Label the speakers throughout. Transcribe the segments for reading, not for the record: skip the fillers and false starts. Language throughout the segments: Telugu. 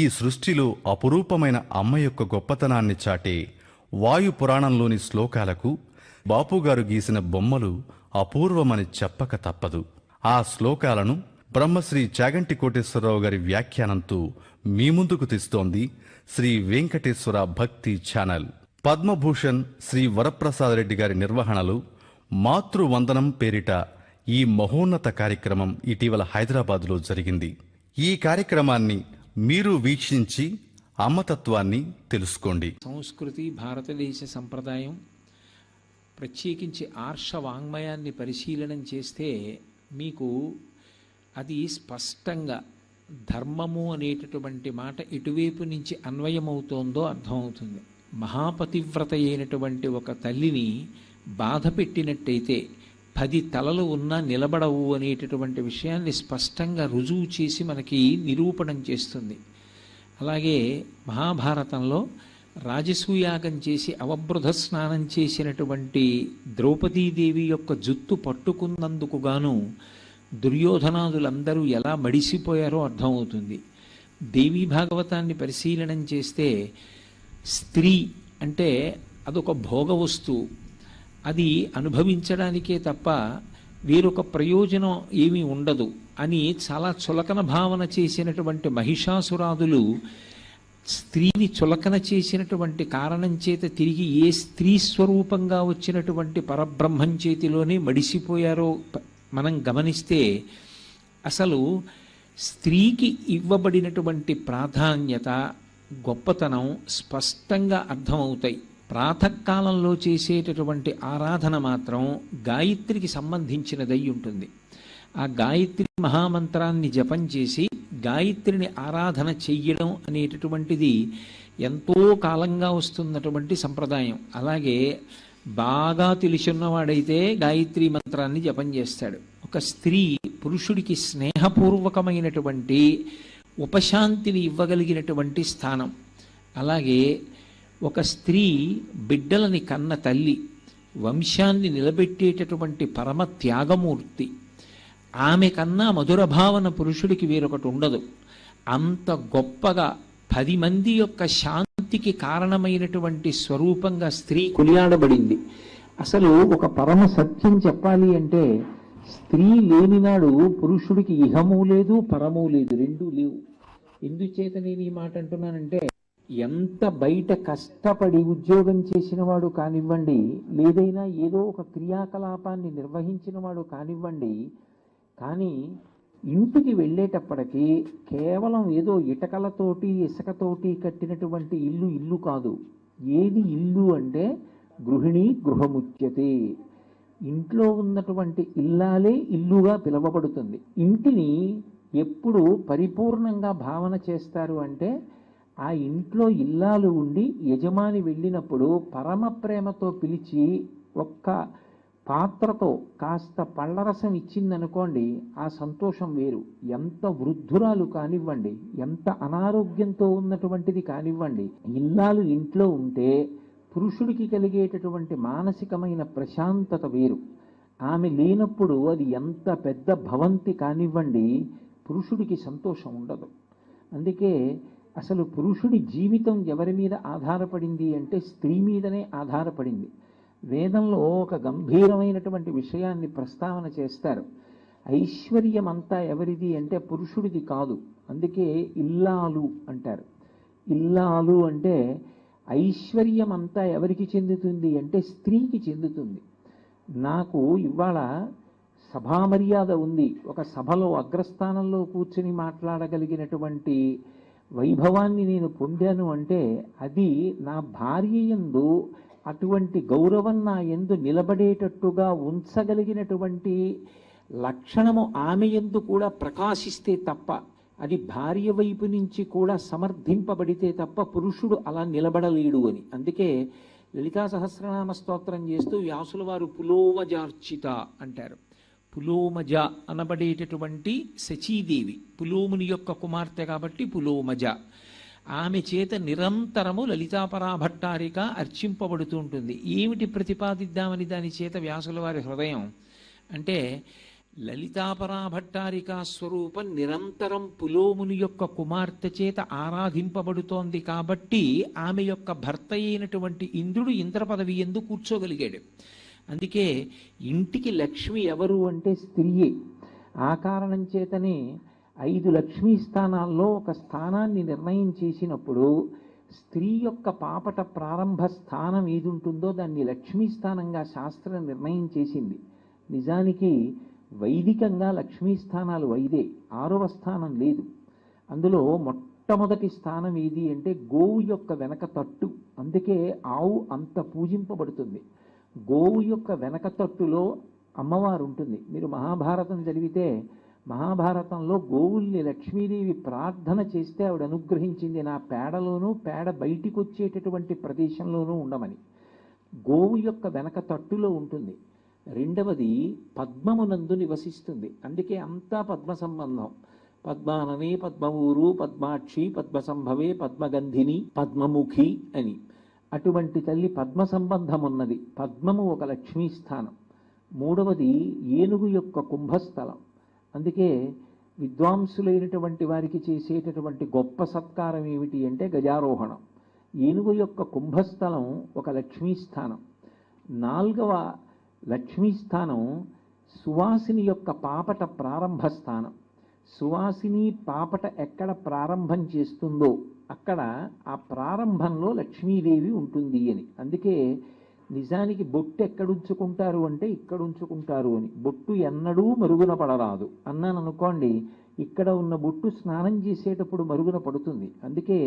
Speaker 1: ఈ సృష్టిలో అపురూపమైన అమ్మ యొక్క గొప్పతనాన్ని చాటే వాయు పురాణంలోని శ్లోకాలకు బాపుగారు గీసిన బొమ్మలు అపూర్వమని చెప్పక తప్పదు. ఆ శ్లోకాలను బ్రహ్మశ్రీ చాగంటి కోటేశ్వరరావు గారి వ్యాఖ్యానంతో మీ ముందుకు తెస్తోంది శ్రీ వెంకటేశ్వర భక్తి ఛానల్. పద్మభూషణ్ శ్రీ వరప్రసాదరెడ్డి గారి నిర్వహణలో మాతృవందనం పేరిట ఈ మహోన్నత కార్యక్రమం ఇటీవల హైదరాబాద్లో జరిగింది. ఈ కార్యక్రమాన్ని మీరు వీక్షించి అమ్మతత్వాన్ని తెలుసుకోండి.
Speaker 2: సంస్కృతి, భారతదేశ సంప్రదాయం, ప్రత్యేకించి ఆర్ష వాంగ్మయాన్ని పరిశీలనం చేస్తే మీకు అది స్పష్టంగా ధర్మము అనేటటువంటి మాట ఎటువైపు నుంచి అన్వయమవుతోందో అర్థమవుతుంది. మహాపతివ్రత అయినటువంటి ఒక తల్లిని బాధ పెట్టినట్టయితే 10 తలలు ఉన్నా నిలబడవు అనేటటువంటి విషయాన్ని స్పష్టంగా రుజువు చేసి మనకి నిరూపణం చేస్తుంది. అలాగే మహాభారతంలో రాజసూయాగం చేసి అవబృధ స్నానం చేసినటువంటి ద్రౌపదీదేవి యొక్క జుత్తు పట్టుకున్నందుకు గాను దుర్యోధనాదులందరూ ఎలా మడిసిపోయారో అర్థమవుతుంది. దేవీ భాగవతాన్ని పరిశీలనం చేస్తే స్త్రీ అంటే అదొక భోగ వస్తువు, అది అనుభవించడానికే తప్ప వేరొక ప్రయోజనం ఏమీ ఉండదు అని చాలా చులకన భావన చేసినటువంటి మహిషాసురాదులు స్త్రీని చులకన చేసినటువంటి కారణం చేత తిరిగి ఏ స్త్రీ స్వరూపంగా వచ్చినటువంటి పరబ్రహ్మం చేతిలోనే మడిసిపోయారో మనం గమనిస్తే అసలు స్త్రీకి ఇవ్వబడినటువంటి ప్రాధాన్యత, గొప్పతనం స్పష్టంగా అర్థమవుతాయి. ప్రాతకాలంలో చేసేటటువంటి ఆరాధన మాత్రం గాయత్రికి సంబంధించినదై ఉంటుంది. ఆ గాయత్రి మహామంత్రాన్ని జపం చేసి గాయత్రిని ఆరాధన చెయ్యడం అనేటటువంటిది ఎంతో కాలంగా వస్తున్నటువంటి సంప్రదాయం. అలాగే బాగా తెలిసిన్నవాడైతే గాయత్రి మంత్రాన్ని జపం చేస్తాడు. ఒక స్త్రీ పురుషుడికి స్నేహపూర్వకమైనటువంటి ఉపశాంతిని ఇవ్వగలిగినటువంటి స్థానం. అలాగే ఒక స్త్రీ బిడ్డలని కన్న తల్లి, వంశాన్ని నిలబెట్టేటటువంటి పరమ త్యాగమూర్తి. ఆమె కన్నా మధుర భావన పురుషుడికి వేరొకటి ఉండదు. అంత గొప్పగా 10 మంది యొక్క శాంతికి కారణమైనటువంటి స్వరూపంగా స్త్రీ కొనియాడబడింది. అసలు ఒక పరమ సత్యం చెప్పాలి అంటే స్త్రీ లేనినాడు పురుషుడికి ఇహము లేదు, పరము లేదు, రెండూ లేవు. ఎందుచేత నేను ఈ మాట అంటున్నానంటే, ఎంత బయట కష్టపడి ఉద్యోగం చేసిన వాడు కానివ్వండి, లేదైనా ఏదో ఒక క్రియాకలాపాన్ని నిర్వహించిన వాడు కానివ్వండి, కానీ ఇంటికి వెళ్ళేటప్పటికీ కేవలం ఏదో ఇటకలతోటి ఇసుకతోటి కట్టినటువంటి ఇల్లు ఇల్లు కాదు. ఏది ఇల్లు అంటే గృహిణి గృహముచ్యతే. ఇంట్లో ఉన్నటువంటి ఇల్లాలే ఇల్లుగా పిలువబడుతుంది. ఇంటిని ఎప్పుడు పరిపూర్ణంగా భావన చేస్తారు అంటే ఆ ఇంట్లో ఇల్లాలు ఉండి యజమాని వెళ్ళినప్పుడు పరమ ప్రేమతో పిలిచి ఒక్క పాత్రతో కాస్త పళ్ళరసం ఇచ్చిందనుకోండి, ఆ సంతోషం వేరు. ఎంత వృద్ధురాలు కానివ్వండి, ఎంత అనారోగ్యంతో ఉన్నటువంటిది కానివ్వండి, ఇల్లాలు ఇంట్లో ఉంటే పురుషుడికి కలిగేటటువంటి మానసికమైన ప్రశాంతత వేరు. ఆమె లేనప్పుడు అది ఎంత పెద్ద భవంతి కానివ్వండి, పురుషుడికి సంతోషం ఉండదు. అందుకే అసలు పురుషుడి జీవితం ఎవరి మీద ఆధారపడింది అంటే స్త్రీ మీదనే ఆధారపడింది. వేదంలో ఒక గంభీరమైనటువంటి విషయాన్ని ప్రస్తావన చేస్తారు. ఐశ్వర్యం అంతా ఎవరిది అంటే పురుషుడిది కాదు. అందుకే ఇల్లాలు అంటారు. ఇల్లాలు అంటే ఐశ్వర్యం అంతా ఎవరికి చెందుతుంది అంటే స్త్రీకి చెందుతుంది. నాకు ఇవాళ సభామర్యాద ఉంది, ఒక సభలో అగ్రస్థానంలో కూర్చుని మాట్లాడగలిగినటువంటి వైభవాన్ని నేను పొందాను అంటే అది నా భార్య యందు అటువంటి గౌరవం నా యందు నిలబడేటట్టుగా ఉంచగలిగినటువంటి లక్షణము ఆమె యందు కూడా ప్రకాశిస్తే తప్ప, అది భార్య వైపు నుంచి కూడా సమర్థింపబడితే తప్ప పురుషుడు అలా నిలబడలేడు అని. అందుకే లలితా సహస్రనామ స్తోత్రం చేస్తూ వ్యాసుల వారు పులోమజార్చిత అంటారు. పులోమజ అనబడేటటువంటి శచీదేవి పులోముని యొక్క కుమార్తె కాబట్టి పులోమజ. ఆమె చేత నిరంతరము లలితాపరాభట్టారిక అర్చింపబడుతూ ఉంటుంది. ఏమిటి ప్రతిపాదిద్దామని దాని చేత వ్యాసుల వారి హృదయం అంటే, లలితాపరా భట్టారికా స్వరూపం నిరంతరం పులోముని యొక్క కుమార్తె చేత ఆరాధింపబడుతోంది కాబట్టి ఆమె యొక్క భర్త అయినటువంటి ఇంద్రుడు ఇంద్ర పదవి ఎందు కూర్చోగలిగాడు. అందుకే ఇంటికి లక్ష్మి ఎవరు అంటే స్త్రీయే. ఆ కారణం చేతనే 5 లక్ష్మీ స్థానాల్లో ఒక స్థానాన్ని నిర్ణయం చేసినప్పుడు స్త్రీ యొక్క పాపట ప్రారంభ స్థానం ఏది ఉంటుందో దాన్ని లక్ష్మీ స్థానంగా శాస్త్రం నిర్ణయం చేసింది. నిజానికి వైదికంగా లక్ష్మీ స్థానాలు 5, 6వ స్థానం లేదు. అందులో మొట్టమొదటి స్థానం ఏది అంటే గోవు యొక్క వెనక తట్టు. అందుకే ఆవు అంత పూజింపబడుతుంది. గోవు యొక్క వెనక తట్టులో అమ్మవారు ఉంటుంది. మీరు మహాభారతం చదివితే మహాభారతంలో గోవుల్ని లక్ష్మీదేవి ప్రార్థన చేస్తే ఆవిడ అనుగ్రహించింది, నా పేడలోనూ పేడ బయటికి వచ్చేటటువంటి ప్రదేశంలోనూ ఉండమని. గోవు యొక్క వెనక తట్టులో ఉంటుంది. రెండవది పద్మమునందు నివసిస్తుంది. అందుకే అంతా పద్మ సంబంధం. పద్మాననే పద్మఊరు పద్మాక్షి పద్మసంభవే పద్మగంధిని పద్మముఖి అని అటువంటి తల్లి పద్మ సంబంధం ఉన్నది. పద్మము ఒక లక్ష్మీ స్థానం. మూడవది ఏనుగు యొక్క కుంభస్థలం. అందుకే విద్వాంసులైనటువంటి వారికి చేసేటటువంటి గొప్ప సత్కారం ఏమిటి అంటే గజారోహణం. ఏనుగు యొక్క కుంభస్థలం ఒక లక్ష్మీ స్థానం. 4వ లక్ష్మీ స్థానం సువాసిని యొక్క పాపట ప్రారంభ స్థానం. సువాసిని పాపట ఎక్కడ ప్రారంభం చేస్తుందో అక్కడ ఆ ప్రారంభంలో లక్ష్మీదేవి ఉంటుంది అని. అందుకే నిజానికి బొట్టు ఎక్కడుంచుకుంటారు అంటే ఇక్కడ ఉంచుకుంటారు అని. బొట్టు ఎన్నడూ మరుగున పడరాదు అన్నాను అనుకోండి, ఇక్కడ ఉన్న బొట్టు స్నానం చేసేటప్పుడు మరుగున పడుతుంది. అందుకే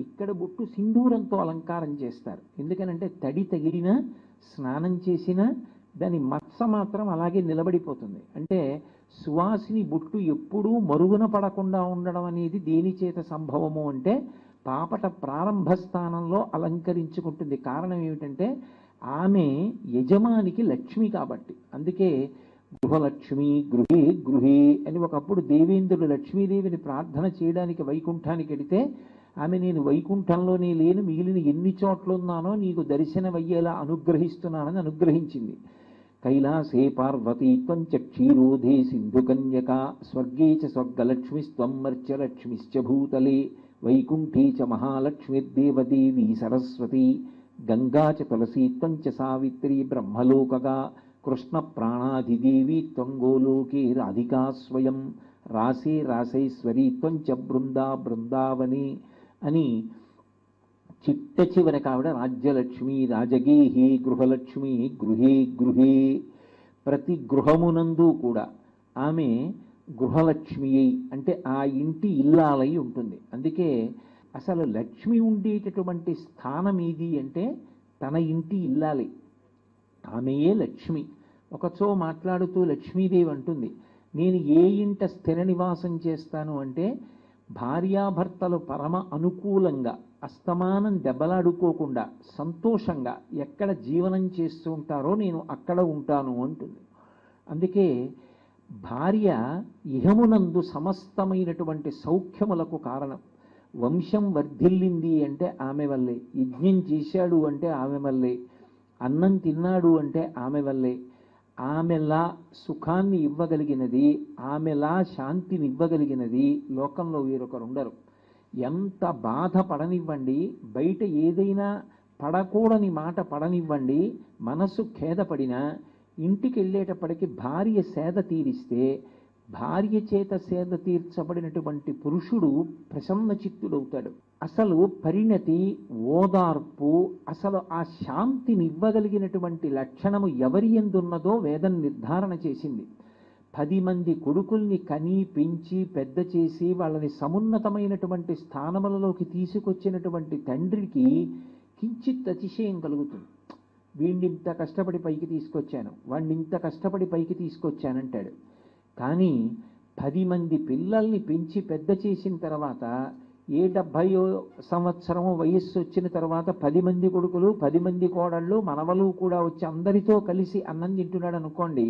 Speaker 2: ఇక్కడ బొట్టు సింధూరంతో అలంకారం చేస్తారు. ఎందుకనంటే తడి తగిలినా స్నానం చేసినా దాని మత్స మాత్రం అలాగే నిలబడిపోతుంది. అంటే సువాసిని బొట్టు ఎప్పుడూ మరుగున పడకుండా ఉండడం అనేది దేని చేత సంభవము అంటే పాపట ప్రారంభ స్థానంలో అలంకరించుకుంటుంది. కారణం ఏమిటంటే ఆమె యజమానికి లక్ష్మి కాబట్టి. అందుకే గృహలక్ష్మి గృహే గృహే అని ఒకప్పుడు దేవేంద్రుడు లక్ష్మీదేవిని ప్రార్థన చేయడానికి వైకుంఠానికి వెడితే ఆమె నేను వైకుంఠంలోనే లేను, మిగిలిన ఎన్ని చోట్లున్నానో నీకు దర్శనమయ్యేలా అనుగ్రహిస్తున్నానని అనుగ్రహించింది. కైలాసే పార్వతీ త్వం చ క్షీరోధే సింధుకన్యకా స్వర్గే చ స్వర్గలక్ష్మిస్త్వం మర్త్యలక్ష్మిశ్చ భూతలే వైకుంఠీ చ మహాలక్ష్మిర్దేవదేవీ సరస్వతి గంగా చ తులసీ త్వం చ సావిత్రి బ్రహ్మలోకగా కృష్ణ ప్రాణాధిదేవి త్వం గోలోకే రాధికా స్వయం రాసే రాసైశ్వరీ త్వం చ బృందా బృందావని అని చిట్ట చివరికి ఆవిడ రాజ్యలక్ష్మి రాజగేహి గృహలక్ష్మి గృహే గృహే. ప్రతి గృహమునందు కూడా ఆమె గృహలక్ష్మి అయి అంటే ఆ ఇంటి ఇల్లాలై ఉంటుంది. అందుకే అసలు లక్ష్మి ఉండేటటువంటి స్థానం ఏది అంటే తన ఇంటి ఇల్లాలి, ఆమెయే లక్ష్మి. ఒకచో మాట్లాడుతూ లక్ష్మీదేవి అంటుంది, నేను ఏ ఇంట స్థిర నివాసం చేస్తాను అంటే భార్యాభర్తలు పరమ అనుకూలంగా అస్తమానం దెబ్బలాడుకోకుండా సంతోషంగా ఎక్కడ జీవనం చేస్తూ ఉంటారో నేను అక్కడ ఉంటాను అంటుంది. అందుకే భార్య ఇహమునందు సమస్తమైనటువంటి సౌఖ్యములకు కారణం. వంశం వర్ధిల్లింది అంటే ఆమె వల్లే, యజ్ఞం చేశాడు అంటే ఆమె వల్లే, అన్నం తిన్నాడు అంటే ఆమె వల్లే. ఆమెలా సుఖాన్ని ఇవ్వగలిగినది, ఆమెలా శాంతిని ఇవ్వగలిగినది లోకంలో వేరొకరు ఉండరు. ఎంత బాధ పడనివ్వండి, బయట ఏదైనా పడకూడని మాట పడనివ్వండి, మనసు ఖేదపడినా ఇంటికి వెళ్ళేటప్పటికి భార్య సేద తీరిస్తే భార్య చేత సేద తీర్చబడినటువంటి పురుషుడు ప్రసన్న చిత్తుడవుతాడు. అసలు పరిణతి, ఓదార్పు, అసలు ఆ శాంతిని ఇవ్వగలిగినటువంటి లక్షణము ఎవరి ఎందున్నదో వేదం నిర్ధారణ చేసింది. 10 మంది కొడుకుల్ని కని పెంచి పెద్ద చేసి వాళ్ళని సమున్నతమైనటువంటి స్థానములలోకి తీసుకొచ్చినటువంటి తండ్రికి కించిత్ అతిశయం కలుగుతుంది. వీణ్ణింత కష్టపడి పైకి తీసుకొచ్చాను, వాణ్ణింత కష్టపడి పైకి తీసుకొచ్చానంటాడు. కానీ 10 మంది పిల్లల్ని పెంచి పెద్ద చేసిన తర్వాత ఏ 70 సంవత్సరము వయస్సు వచ్చిన తర్వాత 10 మంది కొడుకులు 10 మంది కోడళ్ళు మనవలు కూడా వచ్చి అందరితో కలిసి అన్నం తింటున్నాడు అనుకోండి,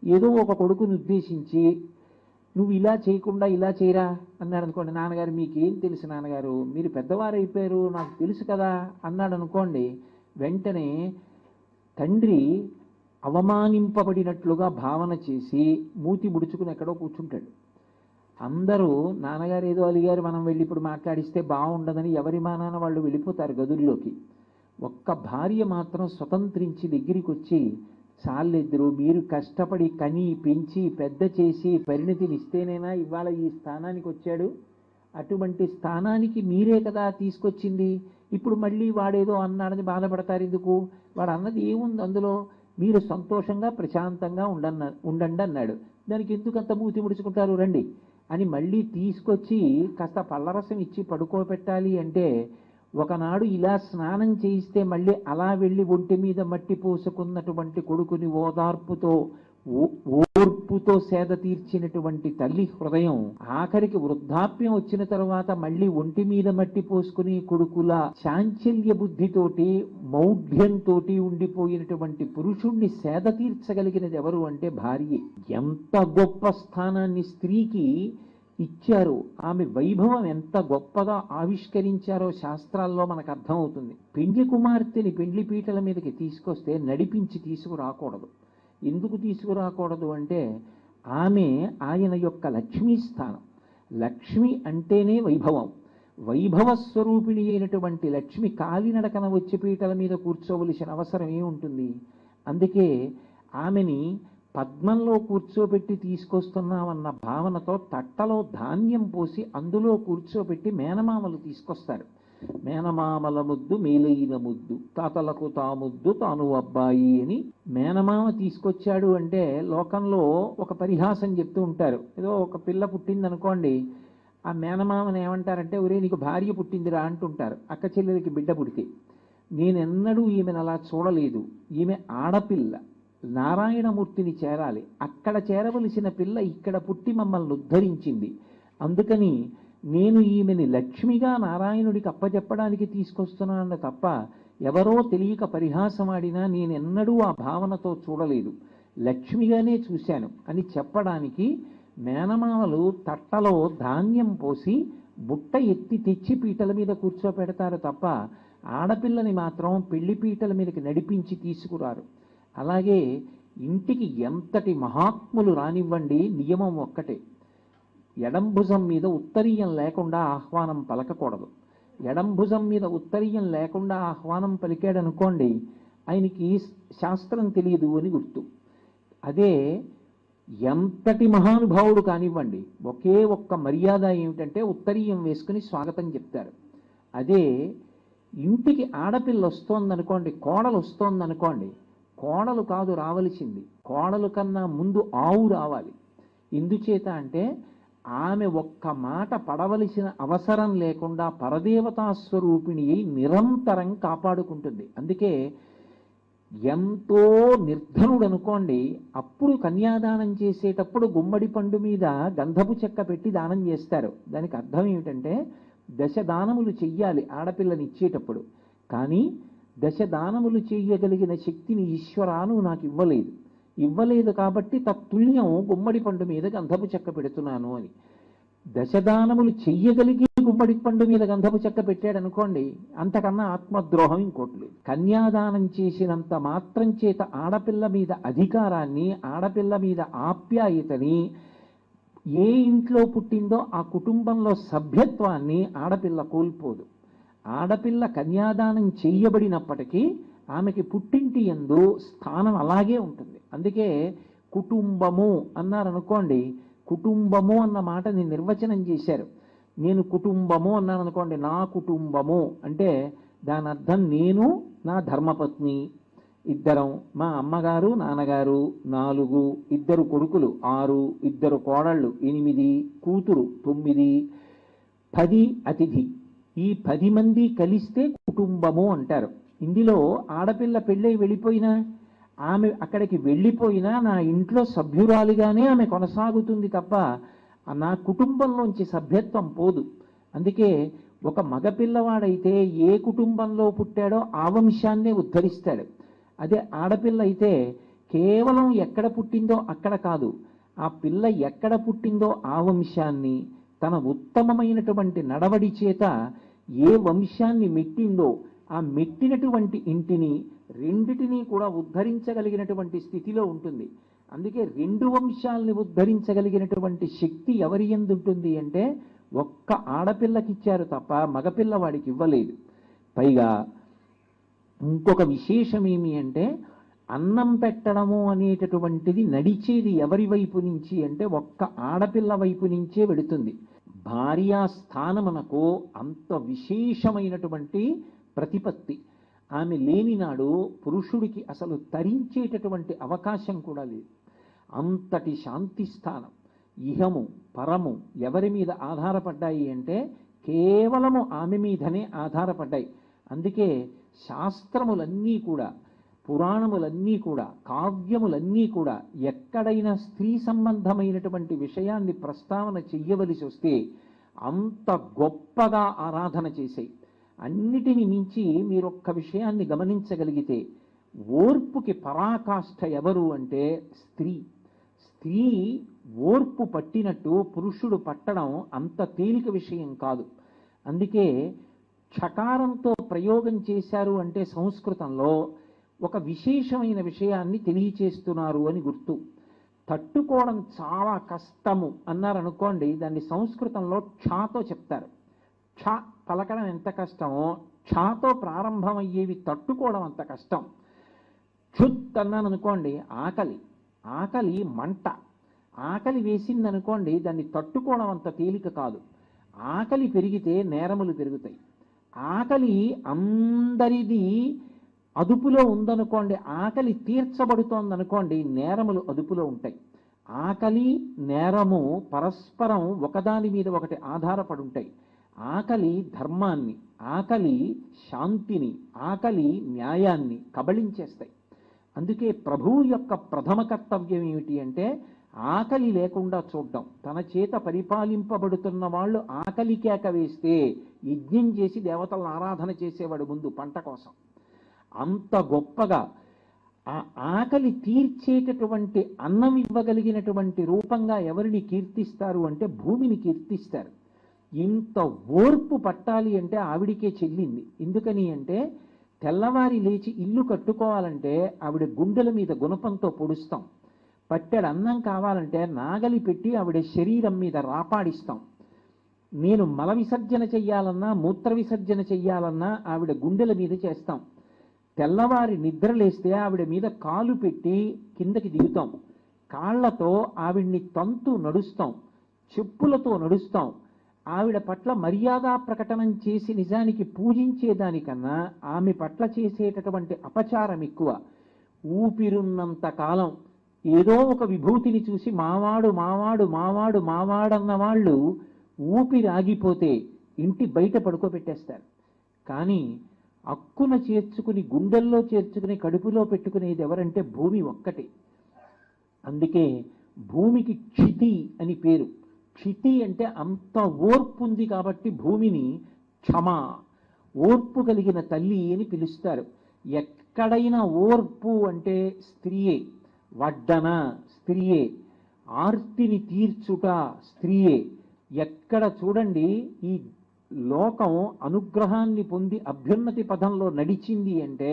Speaker 2: ఏదో ఒక కొడుకుని ఉద్దేశించి నువ్వు ఇలా చేయకుండా ఇలా చేయరా అన్నాడు అనుకోండి, నాన్నగారు మీకేం తెలుసు నాన్నగారు, మీరు పెద్దవారు అయిపోయారు నాకు తెలుసు కదా అన్నాడు అనుకోండి, వెంటనే తండ్రి అవమానింపబడినట్లుగా భావన చేసి మూతి ముడుచుకుని ఎక్కడో కూర్చుంటాడు. అందరూ నాన్నగారు ఏదో అలిగారు, మనం వెళ్ళి ఇప్పుడు మాట్లాడిస్తే బాగుండదని ఎవరి మానాన వాళ్ళు వెళ్ళిపోతారు గదుల్లోకి. ఒక్క భార్య మాత్రం స్వతంత్రించి దగ్గరికి వచ్చి, చాలిద్దరు మీరు కష్టపడి కని పెంచి పెద్ద చేసి పరిణతినిస్తేనేనా ఇవాళ ఈ స్థానానికి వచ్చాడు, అటువంటి స్థానానికి మీరే కదా తీసుకొచ్చింది, ఇప్పుడు మళ్ళీ వాడేదో అన్నాడని బాధపడతారు ఎందుకు, వాడు అన్నది ఏముంది అందులో, మీరు సంతోషంగా ప్రశాంతంగా ఉండండి అన్నాడు, దానికి ఎందుకు అంత మూతి ముడుచుకుంటారు రండి అని మళ్ళీ తీసుకొచ్చి కాస్త పళ్ళరసం ఇచ్చి పడుకోబెట్టాలి అంటే, ఒకనాడు ఇలా స్నానం చేయిస్తే మళ్ళీ అలా వెళ్ళి ఒంటి మీద మట్టి పోసుకున్నటువంటి కొడుకుని ఓదార్పుతో ఓర్పుతో సేద తీర్చినటువంటి తల్లి హృదయం ఆఖరికి వృద్ధాప్యం వచ్చిన తర్వాత మళ్ళీ ఒంటి మీద మట్టి పోసుకుని కొడుకుల చాంచల్య బుద్ధితోటి మౌఢ్యంతో ఉండిపోయినటువంటి పురుషుణ్ణి సేద తీర్చగలిగినది ఎవరు అంటే భార్య. ఎంత గొప్ప స్థానాన్ని స్త్రీకి ఇచ్చారు, ఆమె వైభవం ఎంత గొప్పగా ఆవిష్కరించారో శాస్త్రాల్లో మనకు అర్థమవుతుంది. పెండ్లి కుమార్తెని పెండ్లి పీటల మీదకి తీసుకొస్తే నడిపించి తీసుకురాకూడదు. ఎందుకు తీసుకురాకూడదు అంటే ఆమె ఆయన యొక్క లక్ష్మీ స్థానం. లక్ష్మి అంటేనే వైభవం. వైభవ స్వరూపిణి అయినటువంటి లక్ష్మి కాలినడకన వచ్చి పీటల మీద కూర్చోవలసిన అవసరం ఏముంటుంది. అందుకే ఆమెని పద్మంలో కూర్చోబెట్టి తీసుకొస్తున్నామన్న భావనతో తట్టలో ధాన్యం పోసి అందులో కూర్చోబెట్టి మేనమామలు తీసుకొస్తారు. మేనమామల ముద్దు మేలైన ముద్దు, తాతలకు తాముద్దు తాను అబ్బాయి అని మేనమామ తీసుకొచ్చాడు అంటే లోకంలో ఒక పరిహాసం చెప్తూ ఉంటారు. ఏదో ఒక పిల్ల పుట్టిందనుకోండి, ఆ మేనమామని ఏమంటారంటే ఒరే నీకు భార్య పుట్టిందిరా అంటుంటారు. అక్క చెల్లెలకి బిడ్డ పుడితే నేనెన్నడూ ఈమెను అలా చూడలేదు, ఈమె ఆడపిల్ల, నారాయణమూర్తిని చేరాలి, అక్కడ చేరవలసిన పిల్ల ఇక్కడ పుట్టి మమ్మల్ని ఉద్ధరించింది, అందుకని నేను ఈమెని లక్ష్మిగా నారాయణుడికి అప్పచెప్పడానికి తీసుకొస్తున్నాను తప్ప ఎవరో తెలియక పరిహాసమాడినా నేనెన్నడూ ఆ భావనతో చూడలేదు, లక్ష్మిగానే చూశాను అని చెప్పడానికి మేనమామలు తట్టలో ధాన్యం పోసి బుట్ట ఎత్తి తెచ్చి పీటల మీద కూర్చోపెడతారు తప్ప ఆడపిల్లని మాత్రం పెళ్లి పీటల మీదకి నడిపించి తీసుకురారు. అలాగే ఇంటికి ఎంతటి మహాత్ములు రానివ్వండి, నియమం ఒక్కటే, ఎడంభుజం మీద ఉత్తరీయం లేకుండా ఆహ్వానం పలకకూడదు. ఎడంభుజం మీద ఉత్తరీయం లేకుండా ఆహ్వానం పలికాడనుకోండి, ఆయనకి శాస్త్రం తెలియదు అని గుర్తు. అదే ఎంతటి మహానుభావుడు కానివ్వండి, ఒకే ఒక్క మర్యాద ఏమిటంటే ఉత్తరీయం వేసుకుని స్వాగతం చెప్తారు. అదే ఇంటికి ఆడపిల్ల వస్తోందనుకోండి, కోడలు వస్తోందనుకోండి, కోడలు కాదు రావలసింది, కోడలు కన్నా ముందు ఆవు రావాలి. ఎందుచేత అంటే ఆమె ఒక్క మాట పడవలసిన అవసరం లేకుండా పరదేవతా స్వరూపిణి అయి నిరంతరం కాపాడుకుంటుంది. అందుకే ఎంతో నిర్ధనుడు అనుకోండి, అప్పుడు కన్యాదానం చేసేటప్పుడు గుమ్మడి పండు మీద గంధపు చెక్క పెట్టి దానం చేస్తారు. దానికి అర్థం ఏమిటంటే దశదానములు చెయ్యాలి ఆడపిల్లని ఇచ్చేటప్పుడు, కానీ దశదానములు చెయ్యగలిగిన శక్తిని ఈశ్వరాను నాకు ఇవ్వలేదు కాబట్టి తత్తుల్యం గుమ్మడి పండు మీద గంధపు చెక్క పెడుతున్నాను అని. దశదానములు చెయ్యగలిగి గుమ్మడి పండు మీద గంధపు చెక్క పెట్టాడనుకోండి, అంతకన్నా ఆత్మద్రోహం ఇంకోటి లేదు. కన్యాదానం చేసినంత మాత్రం చేత ఆడపిల్ల మీద అధికారాన్ని, ఆడపిల్ల మీద ఆప్యాయతని, ఏ ఇంట్లో పుట్టిందో ఆ కుటుంబంలో సభ్యత్వాన్ని ఆడపిల్ల కోల్పోదు. ఆడపిల్ల కన్యాదానం చెయ్యబడినప్పటికీ ఆమెకి పుట్టింటి యందు స్థానం అలాగే ఉంటుంది. అందుకే కుటుంబము అన్నారనుకోండి, కుటుంబము అన్న మాటని నిర్వచనం చేశారు. నేను కుటుంబము అన్నాను అనుకోండి, నా కుటుంబము అంటే దాని అర్థం నేను నా ధర్మపత్ని ఇద్దరం, మా అమ్మగారు నాన్నగారు 4, 2 కొడుకులు 6, 2 కోడళ్ళు 8, కూతురు 9, 10 అతిథి, ఈ 10 మంది కలిస్తే కుటుంబము అంటారు. ఇందులో ఆడపిల్ల పెళ్ళై వెళ్ళిపోయినా, ఆమె అక్కడికి వెళ్ళిపోయినా నా ఇంట్లో సభ్యురాలిగానే ఆమె కొనసాగుతుంది తప్ప నా కుటుంబంలోంచి సభ్యత్వం పోదు. అందుకే ఒక మగపిల్లవాడైతే ఏ కుటుంబంలో పుట్టాడో ఆ వంశాన్నే ఉద్ధరిస్తాడు. అదే ఆడపిల్ల అయితే కేవలం ఎక్కడ పుట్టిందో అక్కడ కాదు, ఆ పిల్ల ఎక్కడ పుట్టిందో ఆ వంశాన్ని తన ఉత్తమమైనటువంటి నడవడి చేత ఏ వంశాన్ని మెట్టిందో ఆ మెట్టినటువంటి ఇంటిని రెండిటినీ కూడా ఉద్ధరించగలిగినటువంటి స్థితిలో ఉంటుంది. అందుకే రెండు వంశాలని ఉద్ధరించగలిగినటువంటి శక్తి ఎవరి యందు ఉంటుంది అంటే ఒక్క ఆడపిల్లకిచ్చారు తప్ప మగపిల్ల వాడికి ఇవ్వలేదు. పైగా ఇంకొక విశేషం ఏమి అంటే అన్నం పెట్టడము అనేటటువంటిది నడిచేది ఎవరి వైపు నుంచి అంటే ఒక్క ఆడపిల్ల వైపు నుంచే వెడుతుంది. భార్యా స్థానమునకు అంత విశేషమైనటువంటి ప్రతిపత్తి. ఆమె లేని నాడు పురుషుడికి అసలు తరించేటటువంటి అవకాశం కూడా లేదు. అంతటి శాంతి స్థానం. ఇహము పరము ఎవరి మీద ఆధారపడ్డాయి అంటే కేవలము ఆమె మీదనే ఆధారపడ్డాయి. అందుకే శాస్త్రములన్నీ కూడా, పురాణములన్నీ కూడా, కావ్యములన్నీ కూడా ఎక్కడైనా స్త్రీ సంబంధమైనటువంటి విషయాన్ని ప్రస్తావన చెయ్యవలసి వస్తే అంత గొప్పగా ఆరాధన చేశాయి. అన్నిటిని మించి మీరొక్క విషయాన్ని గమనించగలిగితే ఓర్పుకి పరాకాష్ఠ ఎవరు అంటే స్త్రీ. స్త్రీ ఓర్పు పట్టినట్టు పురుషుడు పట్టడం అంత తేలిక విషయం కాదు. అందుకే ఛకారంతో ప్రయోగం చేశారు అంటే సంస్కృతంలో ఒక విశేషమైన విషయాన్ని తెలియచేస్తున్నారు అని గుర్తు. తట్టుకోవడం చాలా కష్టము అన్నారనుకోండి, దాన్ని సంస్కృతంలో ఛాతో చెప్తారు. ఛ పలకడం ఎంత కష్టమో ఛాతో ప్రారంభమయ్యేవి తట్టుకోవడం అంత కష్టం. క్షుత్ అన్నాను అనుకోండి, ఆకలి, ఆకలి మంట. ఆకలి వేసిందనుకోండి దాన్ని తట్టుకోవడం అంత తేలిక కాదు. ఆకలి పెరిగితే నేరములు పెరుగుతాయి. ఆకలి అందరిది అదుపులో ఉందనుకోండి, ఆకలి తీర్చబడుతోందనుకోండి, నేరములు అదుపులో ఉంటాయి. ఆకలి నేరము పరస్పరం ఒకదాని మీద ఒకటి ఆధారపడి ఉంటాయి. ఆకలి ధర్మాన్ని, ఆకలి శాంతిని, ఆకలి న్యాయాన్ని కబళించేస్తాయి. అందుకే ప్రభువు యొక్క ప్రథమ కర్తవ్యం ఏమిటి అంటే ఆకలి లేకుండా చూడడం. తన చేత పరిపాలింపబడుతున్న వాళ్ళు ఆకలి కేక వేస్తే యజ్ఞం చేసి దేవతలను ఆరాధన చేసేవాడు ముందు పంట కోసం. అంత గొప్పగా ఆ ఆకలి తీర్చేటటువంటి అన్నం ఇవ్వగలిగినటువంటి రూపంగా ఎవరిని కీర్తిస్తారు అంటే భూమిని కీర్తిస్తారు. ఇంత ఓర్పు పట్టాలి అంటే ఆవిడికే చెల్లింది. ఎందుకని అంటే తెల్లవారి లేచి ఇల్లు కట్టుకోవాలంటే ఆవిడ గుండెల మీద గుణపంతో పొడుస్తాం. పట్టెడు అన్నం కావాలంటే నాగలి పెట్టి ఆవిడ శరీరం మీద రాపాడిస్తాం. నేను మల విసర్జన చెయ్యాలన్నా మూత్ర విసర్జన చెయ్యాలన్నా ఆవిడ గుండెల మీద చేస్తాం. తెల్లవారి నిద్రలేస్తే ఆవిడ మీద కాలు పెట్టి కిందకి దిగుతాం. కాళ్లతో ఆవిడ్ని తంతు నడుస్తాం, చెప్పులతో నడుస్తాం. ఆవిడ పట్ల మర్యాద ప్రకటనం చేసి నిజానికి పూజించేదానికన్నా ఆమె పట్ల చేసేటటువంటి అపచారం ఎక్కువ. ఊపిరున్నంత కాలం ఏదో ఒక విభూతిని చూసి మావాడు మావాడు మావాడు మావాడన్న వాళ్ళు ఊపిరి ఆగిపోతే ఇంటి బయట పడుకోబెట్టేస్తారు. కానీ అక్కున చేర్చుకుని గుండెల్లో చేర్చుకుని కడుపులో పెట్టుకునేది ఎవరంటే భూమి ఒక్కటే. అందుకే భూమికి క్షితి అని పేరు. క్షితి అంటే అంత ఓర్పు ఉంది కాబట్టి భూమిని క్షమ, ఓర్పు కలిగిన తల్లి అని పిలుస్తారు. ఎక్కడైనా ఓర్పు అంటే స్త్రీయే, వడ్డన స్త్రీయే, ఆర్తిని తీర్చుట స్త్రీయే. ఎక్కడ చూడండి ఈ లోకం అనుగ్రహాన్ని పొంది అభ్యున్నతి పదంలో నడిచింది అంటే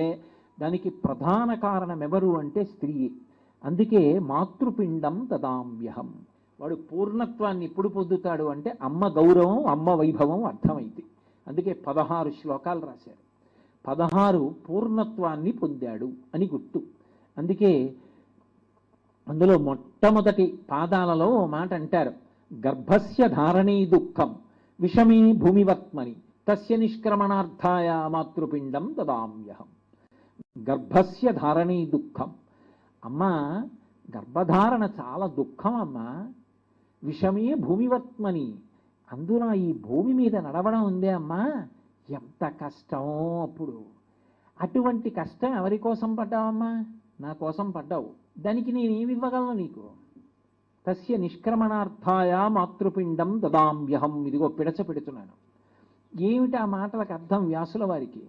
Speaker 2: దానికి ప్రధాన కారణం ఎవరు అంటే స్త్రీయే. అందుకే మాతృపిండం దదామ్యహం. వాడు పూర్ణత్వాన్ని ఎప్పుడు పొందుతాడు అంటే అమ్మ గౌరవం, అమ్మ వైభవం అర్థమైంది. అందుకే 16 శ్లోకాలు రాశారు. 16 పూర్ణత్వాన్ని పొందాడు అని గుర్తు. అందుకే అందులో మొట్టమొదటి పాదాలలో ఓ మాట అంటారు, గర్భస్య ధారణీ దుఃఖం విషమీ భూమివత్మని తస్య నిష్క్రమణార్థాయ మాతృపిండం దదామ్యహం. గర్భస్య ధారణీ దుఃఖం. అమ్మా గర్భధారణ చాలా దుఃఖం అమ్మా. విషమే భూమివత్మని, అందున ఈ భూమి మీద నడవడం ఉందే అమ్మా, ఎంత కష్టమో. అప్పుడు అటువంటి కష్టం ఎవరి కోసం పడ్డావమ్మా? నా కోసం పడ్డావు. దానికి నేనేమి ఇవ్వగలను నీకు? తస్య నిష్క్రమణార్థాయ మాతృపిండం దదామ్యహం. ఇదిగో పిడచ పెడుతున్నాను. ఏమిటి ఆ మాటలకు అర్థం వ్యాసుల వారికి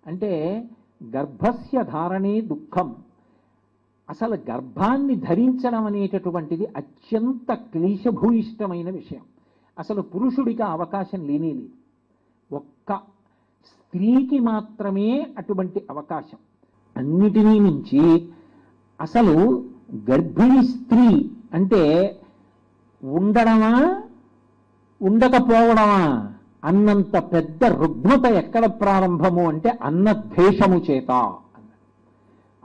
Speaker 2: అంటే గర్భస్య ధారణే దుఃఖం. అసలు గర్భాన్ని ధరించడం అనేటటువంటిది అత్యంత క్లేశభూయిష్టమైన విషయం. అసలు పురుషుడికి అవకాశం లేనేలేదు. ఒక్క స్త్రీకి మాత్రమే అటువంటి అవకాశం. అన్నిటినీ మించి అసలు గర్భిణీ స్త్రీ అంటే ఉండడమా ఉండకపోవడమా అన్నంత పెద్ద రుగ్మత ఎక్కడ ప్రారంభము అంటే అన్నద్వేషము చేత.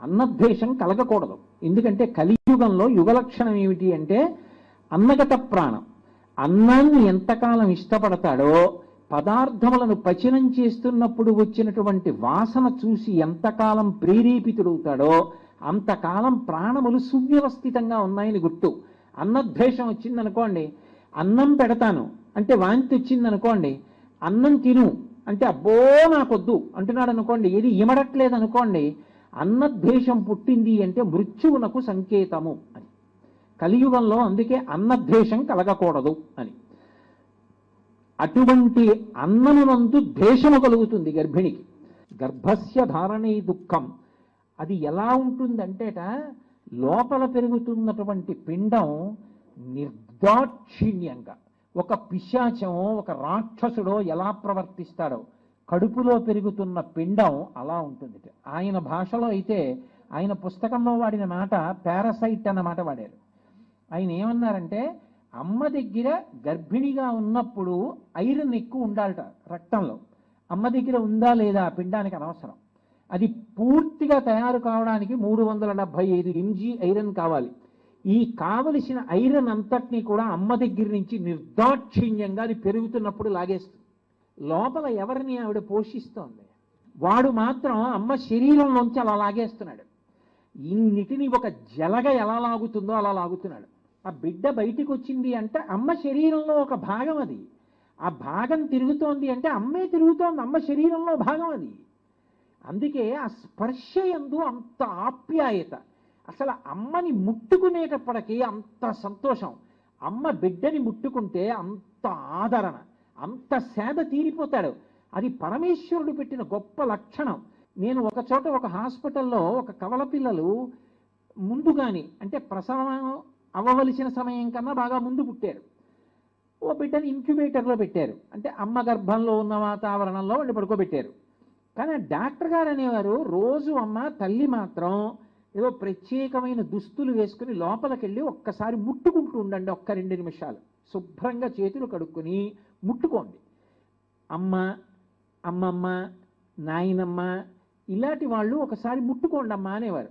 Speaker 2: అన్నద్వేషం కలగకూడదు. ఎందుకంటే కలియుగంలో యుగలక్షణం ఏమిటి అంటే అన్నగత ప్రాణం. అన్నాన్ని ఎంతకాలం ఇష్టపడతాడో, పదార్థములను పచనం చేస్తున్నప్పుడు వచ్చినటువంటి వాసన చూసి ఎంతకాలం ప్రేరేపితుడవుతాడో అంతకాలం ప్రాణములు సువ్యవస్థితంగా ఉన్నాయని గుర్తు. అన్నద్వేషం వచ్చిందనుకోండి, అన్నం పెడతాను అంటే వాంతి వచ్చిందనుకోండి, అన్నం తిను అంటే అబ్బో నాకొద్దు అంటున్నాడు అనుకోండి, ఏది ఇమడట్లేదు అనుకోండి, అన్నద్వేషం పుట్టింది అంటే మృత్యువునకు సంకేతము అని. కలియుగంలో అందుకే అన్నద్వేషం కలగకూడదు అని. అటువంటి అన్నమునందు ద్వేషము కలుగుతుంది గర్భిణికి. గర్భస్య ధారణే దుఃఖం. అది ఎలా ఉంటుందంటేట, లోపల పెరుగుతున్నటువంటి పిండం నిర్దాక్షిణ్యంగా ఒక పిశాచమో ఒక రాక్షసుడో ఎలా ప్రవర్తిస్తాడో కడుపులో పెరుగుతున్న పిండం అలా ఉంటుంది. ఆయన భాషలో అయితే, ఆయన పుస్తకంలో వాడిన మాట పారాసైట్ అన్న మాట వాడారు. ఆయన ఏమన్నారంటే, అమ్మ దగ్గర గర్భిణిగా ఉన్నప్పుడు ఐరన్ ఎక్కువ ఉండాలట రక్తంలో. అమ్మ దగ్గర ఉందా లేదా పిండానికి అనవసరం. అది పూర్తిగా తయారు కావడానికి 375 mg ఐరన్ కావాలి. ఈ కావలసిన ఐరన్ అంతటినీ కూడా అమ్మ దగ్గర నుంచి నిర్దాక్షిణ్యంగా అది పెరుగుతున్నప్పుడు లాగేస్తుంది. లోపల ఎవరిని ఆవిడ పోషిస్తోంది, వాడు మాత్రం అమ్మ శరీరంలోంచి అలా లాగేస్తున్నాడు. ఇన్నిటిని ఒక జలగ ఎలా లాగుతుందో అలా లాగుతున్నాడు. ఆ బిడ్డ బయటికి వచ్చింది అంటే అమ్మ శరీరంలో ఒక భాగం అది. ఆ భాగం తిరుగుతోంది అంటే అమ్మే తిరుగుతోంది, అమ్మ శరీరంలో భాగం అది. అందుకే ఆ స్పర్శ యందు అంత ఆప్యాయత. అసలు అమ్మని ముట్టుకునేటప్పటికీ అంత సంతోషం, అమ్మ బిడ్డని ముట్టుకుంటే అంత ఆదరణ, అంత సేద తీరిపోతాడు. అది పరమేశ్వరుడు పెట్టిన గొప్ప లక్షణం. నేను ఒక చోట ఒక హాస్పిటల్లో ఒక కవల పిల్లలు ముందుగాని అంటే ప్రసవం అవ్వవలసిన సమయం కన్నా బాగా ముందు పుట్టారు. ఓ బిడ్డని ఇంక్యుబేటర్లో పెట్టారు, అంటే అమ్మ గర్భంలో ఉన్న వాతావరణంలో వాళ్ళు పడుకోబెట్టారు. కానీ డాక్టర్ గారు అనేవారు, రోజు అమ్మ తల్లి మాత్రం ఏదో ప్రత్యేకమైన దుస్తులు వేసుకుని లోపలికి వెళ్ళి ఒక్కసారి ముట్టుకుంటూ ఉండండి, ఒక్క 2 నిమిషాలు శుభ్రంగా చేతులు కడుక్కొని ముట్టుకోండి. అమ్మ, అమ్మమ్మ, నాయనమ్మ ఇలాంటి వాళ్ళు ఒకసారి ముట్టుకోండి అమ్మ అనేవారు.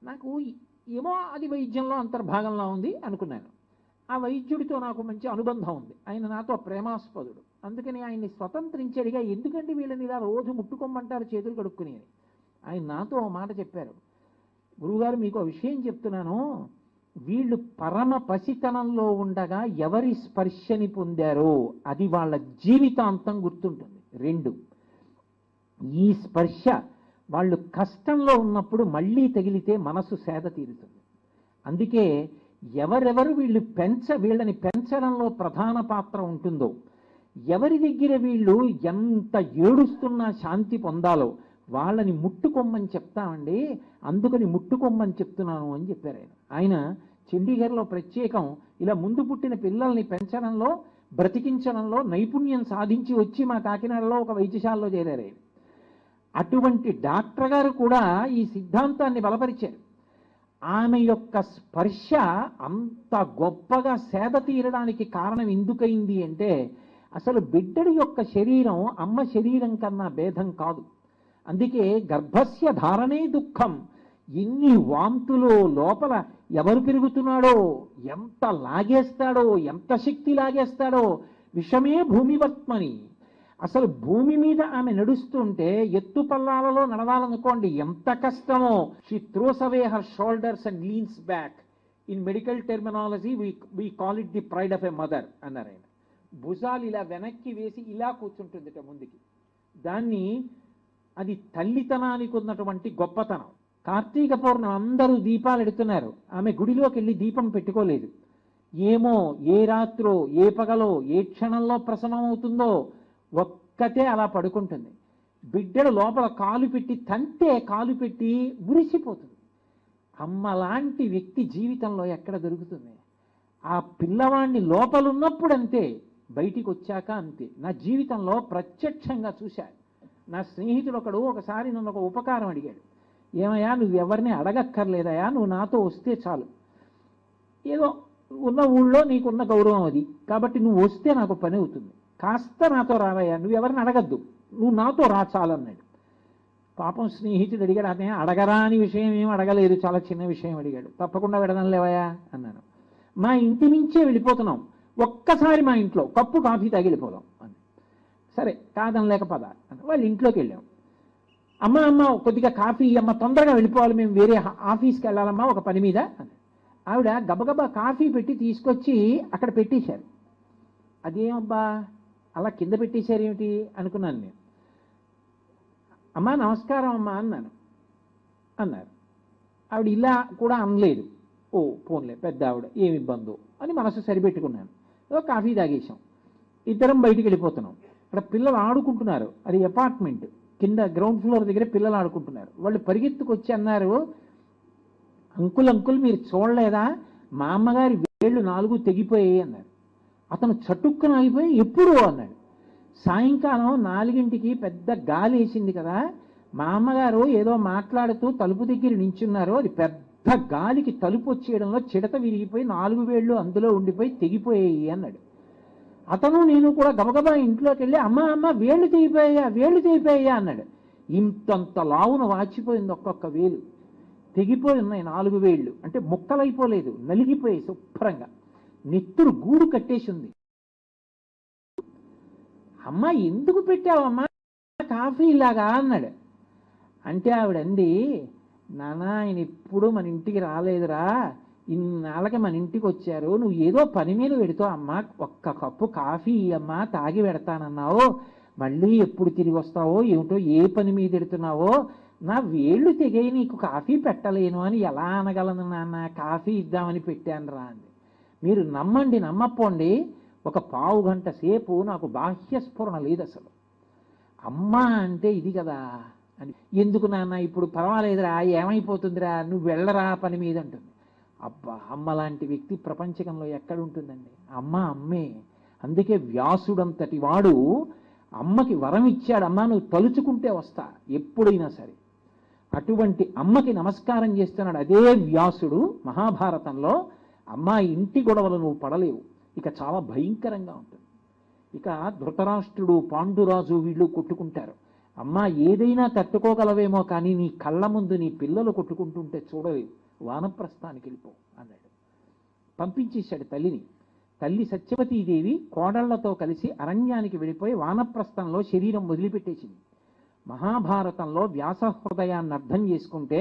Speaker 2: నాకు ఏమో అది వైద్యంలో అంతర్భాగంలో ఉంది అనుకున్నాను. ఆ వైద్యుడితో నాకు మంచి అనుబంధం ఉంది, ఆయన నాతో ప్రేమాస్పదుడు. అందుకని ఆయన్ని స్వతంత్రించాడుగా, ఎందుకంటే వీళ్ళని ఇలా రోజు ముట్టుకోమంటారు చేతులు కడుక్కుని అని. ఆయన నాతో ఓ మాట చెప్పారు, గురువుగారు మీకు ఆ విషయం చెప్తున్నాను, వీళ్ళు పరమ పసితనంలో ఉండగా ఎవరి స్పర్శని పొందారో అది వాళ్ళ జీవితాంతం గుర్తుంటుంది. 2, ఈ స్పర్శ వాళ్ళు కష్టంలో ఉన్నప్పుడు మళ్ళీ తగిలితే మనసు సేద తీరుతుంది. అందుకే ఎవరెవరు వీళ్ళని పెంచడంలో ప్రధాన పాత్ర ఉంటుందో, ఎవరి దగ్గర వీళ్ళు ఎంత ఏడుస్తున్నా శాంతి పొందాలో వాళ్ళని ముట్టుకొమ్మని చెప్తామండి, అందుకని ముట్టుకొమ్మని చెప్తున్నాను అని చెప్పారు ఆయన. ఆయన చండీగఢ్లో ప్రత్యేకం ఇలా ముందు పుట్టిన పిల్లల్ని పెంచడంలో బ్రతికించడంలో నైపుణ్యం సాధించి వచ్చి మా కాకినాడలో ఒక వైద్యశాలలో చేరారు ఆయన. అటువంటి డాక్టర్ గారు కూడా ఈ సిద్ధాంతాన్ని బలపరిచారు. ఆమె యొక్క స్పర్శ అంత గొప్పగా సేద తీరడానికి కారణం ఎందుకైంది అంటే, అసలు బిడ్డడి యొక్క శరీరం అమ్మ శరీరం కన్నా భేదం కాదు. అందుకే గర్భస్య ధారణే దుఃఖం. ఎన్ని వాంతులో లోపల ఎవరు పెరుగుతున్నాడో, ఎంత లాగేస్తాడో, ఎంత శక్తి లాగేస్తాడో. విషమే భూమివర్త్మని. అసలు భూమి మీద ఆమె నడుస్తుంటే ఎత్తు పల్లాలలో నడవాలనుకోండి ఎంత కష్టమో. She throws away her shoulders and beans back. In medical terminology we call it the pride of a mother అన్నారు ఆయన. భుజాలు ఇలా వెనక్కి వేసి ఇలా కూర్చుంటుందిట ముందుకి. అది తల్లితనానికి ఉన్నటువంటి గొప్పతనం. కార్తీక పౌర్ణమి అందరూ దీపాలు ఎడుతున్నారు, ఆమె గుడిలోకి వెళ్ళి దీపం పెట్టుకోలేదు. ఏమో ఏ రాత్రో ఏ పగలో ఏ క్షణంలో ప్రసవం అవుతుందో ఒక్కటే అలా పడుకుంటుంది. బిడ్డడు లోపల కాలు పెట్టి తంతే కాలు పెట్టి మురిసిపోతుంది. అమ్మలాంటి వ్యక్తి జీవితంలో ఎక్కడ దొరుకుతుంది? ఆ పిల్లవాడిని లోపలున్నప్పుడు అంతే, బయటికి వచ్చాక అంతే. నా జీవితంలో ప్రత్యక్షంగా చూశాను. నా స్నేహితుడు ఒకడు ఒకసారి నన్ను ఒక ఉపకారం అడిగాడు. ఏమయ్యా, నువ్వెవరిని అడగక్కర్లేదయా, నువ్వు నాతో వస్తే చాలు. ఏదో ఉన్న ఊళ్ళో నీకున్న గౌరవం అది, కాబట్టి నువ్వు వస్తే నాకు పని అవుతుంది. కాస్త నాతో రావయ్యా, నువ్వెవరిని అడగద్దు, నువ్వు నాతో రా చాలన్నాడు. పాపం స్నేహితుడు అడిగాడు, అదే అడగరా అని విషయం ఏం అడగలేదు, చాలా చిన్న విషయం అడిగాడు. తప్పకుండా వెడదాం లేవయా అన్నాను. మా ఇంటి నుంచే వెళ్ళిపోతున్నాం, ఒక్కసారి మా ఇంట్లో కప్పు కాఫీ తాగి వెళ్ళిపోదాం అని. సరే కాదని లేక పద అని వాళ్ళ ఇంట్లోకి వెళ్ళాం. అమ్మ కొద్దిగా కాఫీ అమ్మ, తొందరగా వెళ్ళిపోవాలి, మేము వేరే ఆఫీస్కి వెళ్ళాలమ్మా ఒక పని మీద అని. ఆవిడ గబగబా కాఫీ పెట్టి తీసుకొచ్చి అక్కడ పెట్టేశారు. అదేమబ్బా అలా కింద పెట్టేశారు ఏమిటి అనుకున్నాను నేను. అమ్మా నమస్కారం అమ్మా అన్నాను. అన్నారు. ఆవిడ ఇలా కూడా అనలేదు. ఓ పోన్లే పెద్ద ఆవిడ, ఏమి ఇబ్బందో అని మనసు సరిపెట్టుకున్నాను. ఏదో కాఫీ తాగేశాం, ఇద్దరం బయటికి వెళ్ళిపోతున్నాం. ఇక్కడ పిల్లలు ఆడుకుంటున్నారు, అది అపార్ట్మెంట్ కింద గ్రౌండ్ ఫ్లోర్ దగ్గర పిల్లలు ఆడుకుంటున్నారు. వాళ్ళు పరిగెత్తుకొచ్చి అన్నారు, అంకుల్ మీరు చూడలేదా, మా అమ్మగారి వేళ్ళు 4 తెగిపోయాయి అన్నారు. అతను చటుక్కున ఆగిపోయి ఎప్పుడు అన్నాడు. సాయంకాలం 4ంటికి పెద్ద గాలి వేసింది కదా, మా అమ్మగారు ఏదో మాట్లాడుతూ తలుపు దగ్గర నించున్నారు, అది పెద్ద గాలికి తలుపు వచ్చేయడంలో చిడత విరిగిపోయి 4 వేళ్ళు అందులో ఉండిపోయి తెగిపోయాయి అన్నాడు. అతను నేను కూడా గబగబా ఇంట్లోకి వెళ్ళి అమ్మ వేళ్ళు తెగిపోయాయా అన్నాడు. ఇంతంత లావున వాచిపోయింది, ఒక్కొక్క వేలు తెగిపోయి ఉన్నాయి, 4 వేళ్ళు. అంటే ముక్కలైపోలేదు, నలిగిపోయాయి శుభ్రంగా, నెత్తురు గూడు కట్టేసి ఉంది. అమ్మ ఎందుకు పెట్టావమ్మా కాఫీ ఇలాగా అన్నాడు. అంటే ఆవిడంది, నాన్న ఆయన ఎప్పుడు మన ఇంటికి రాలేదురా, ఇన్నాళ్ళకి మన ఇంటికి వచ్చారు, నువ్వు ఏదో పని మీద పెడతావు అమ్మ, ఒక్క కప్పు కాఫీ అమ్మా తాగి పెడతానన్నావు, మళ్ళీ ఎప్పుడు తిరిగి వస్తావో ఏమిటో, ఏ పని మీద పెడుతున్నావో, నా వేళ్ళు తెగయి నీకు కాఫీ పెట్టలేను అని ఎలా అనగలను నాన్న, కాఫీ ఇద్దామని పెట్టాను రా అంది. మీరు నమ్మండి నమ్మపోండి, ఒక పావు గంట సేపు నాకు బాహ్య స్ఫురణ లేదు అసలు. అమ్మ అంటే ఇది కదా అని. ఎందుకు నాన్న ఇప్పుడు పర్వాలేదురా, ఏమైపోతుందిరా, నువ్వు వెళ్ళరా పని మీద అంటుంది. అబ్బా, అమ్మ లాంటి వ్యక్తి ప్రపంచకంలో ఎక్కడుంటుందండి. అమ్మ అమ్మే. అందుకే వ్యాసుడంతటి వాడు అమ్మకి వరం ఇచ్చాడు, అమ్మ నువ్వు తలుచుకుంటే వస్తా ఎప్పుడైనా సరే. అటువంటి అమ్మకి నమస్కారం చేస్తున్నాడు అదే వ్యాసుడు మహాభారతంలో. అమ్మ ఇంటి గొడవలు నువ్వు పడలేవు, ఇక చాలా భయంకరంగా ఉంటుంది. ఇక ధృతరాష్ట్రుడు పాండురాజు వీళ్ళు కొట్టుకుంటారు. అమ్మ ఏదైనా తట్టుకోగలవేమో కానీ నీ కళ్ళ ముందు నీ పిల్లలు కొట్టుకుంటుంటే చూడలేవు, వానప్రస్థానికి వెళ్ళిపో అన్నాడు. పంపించేశాడు తల్లిని. తల్లి సత్యవతీదేవి కోడళ్లతో కలిసి అరణ్యానికి వెళ్ళిపోయి వానప్రస్థంలో శరీరం వదిలిపెట్టేసింది. మహాభారతంలో వ్యాస హృదయాన్ని అర్థం చేసుకుంటే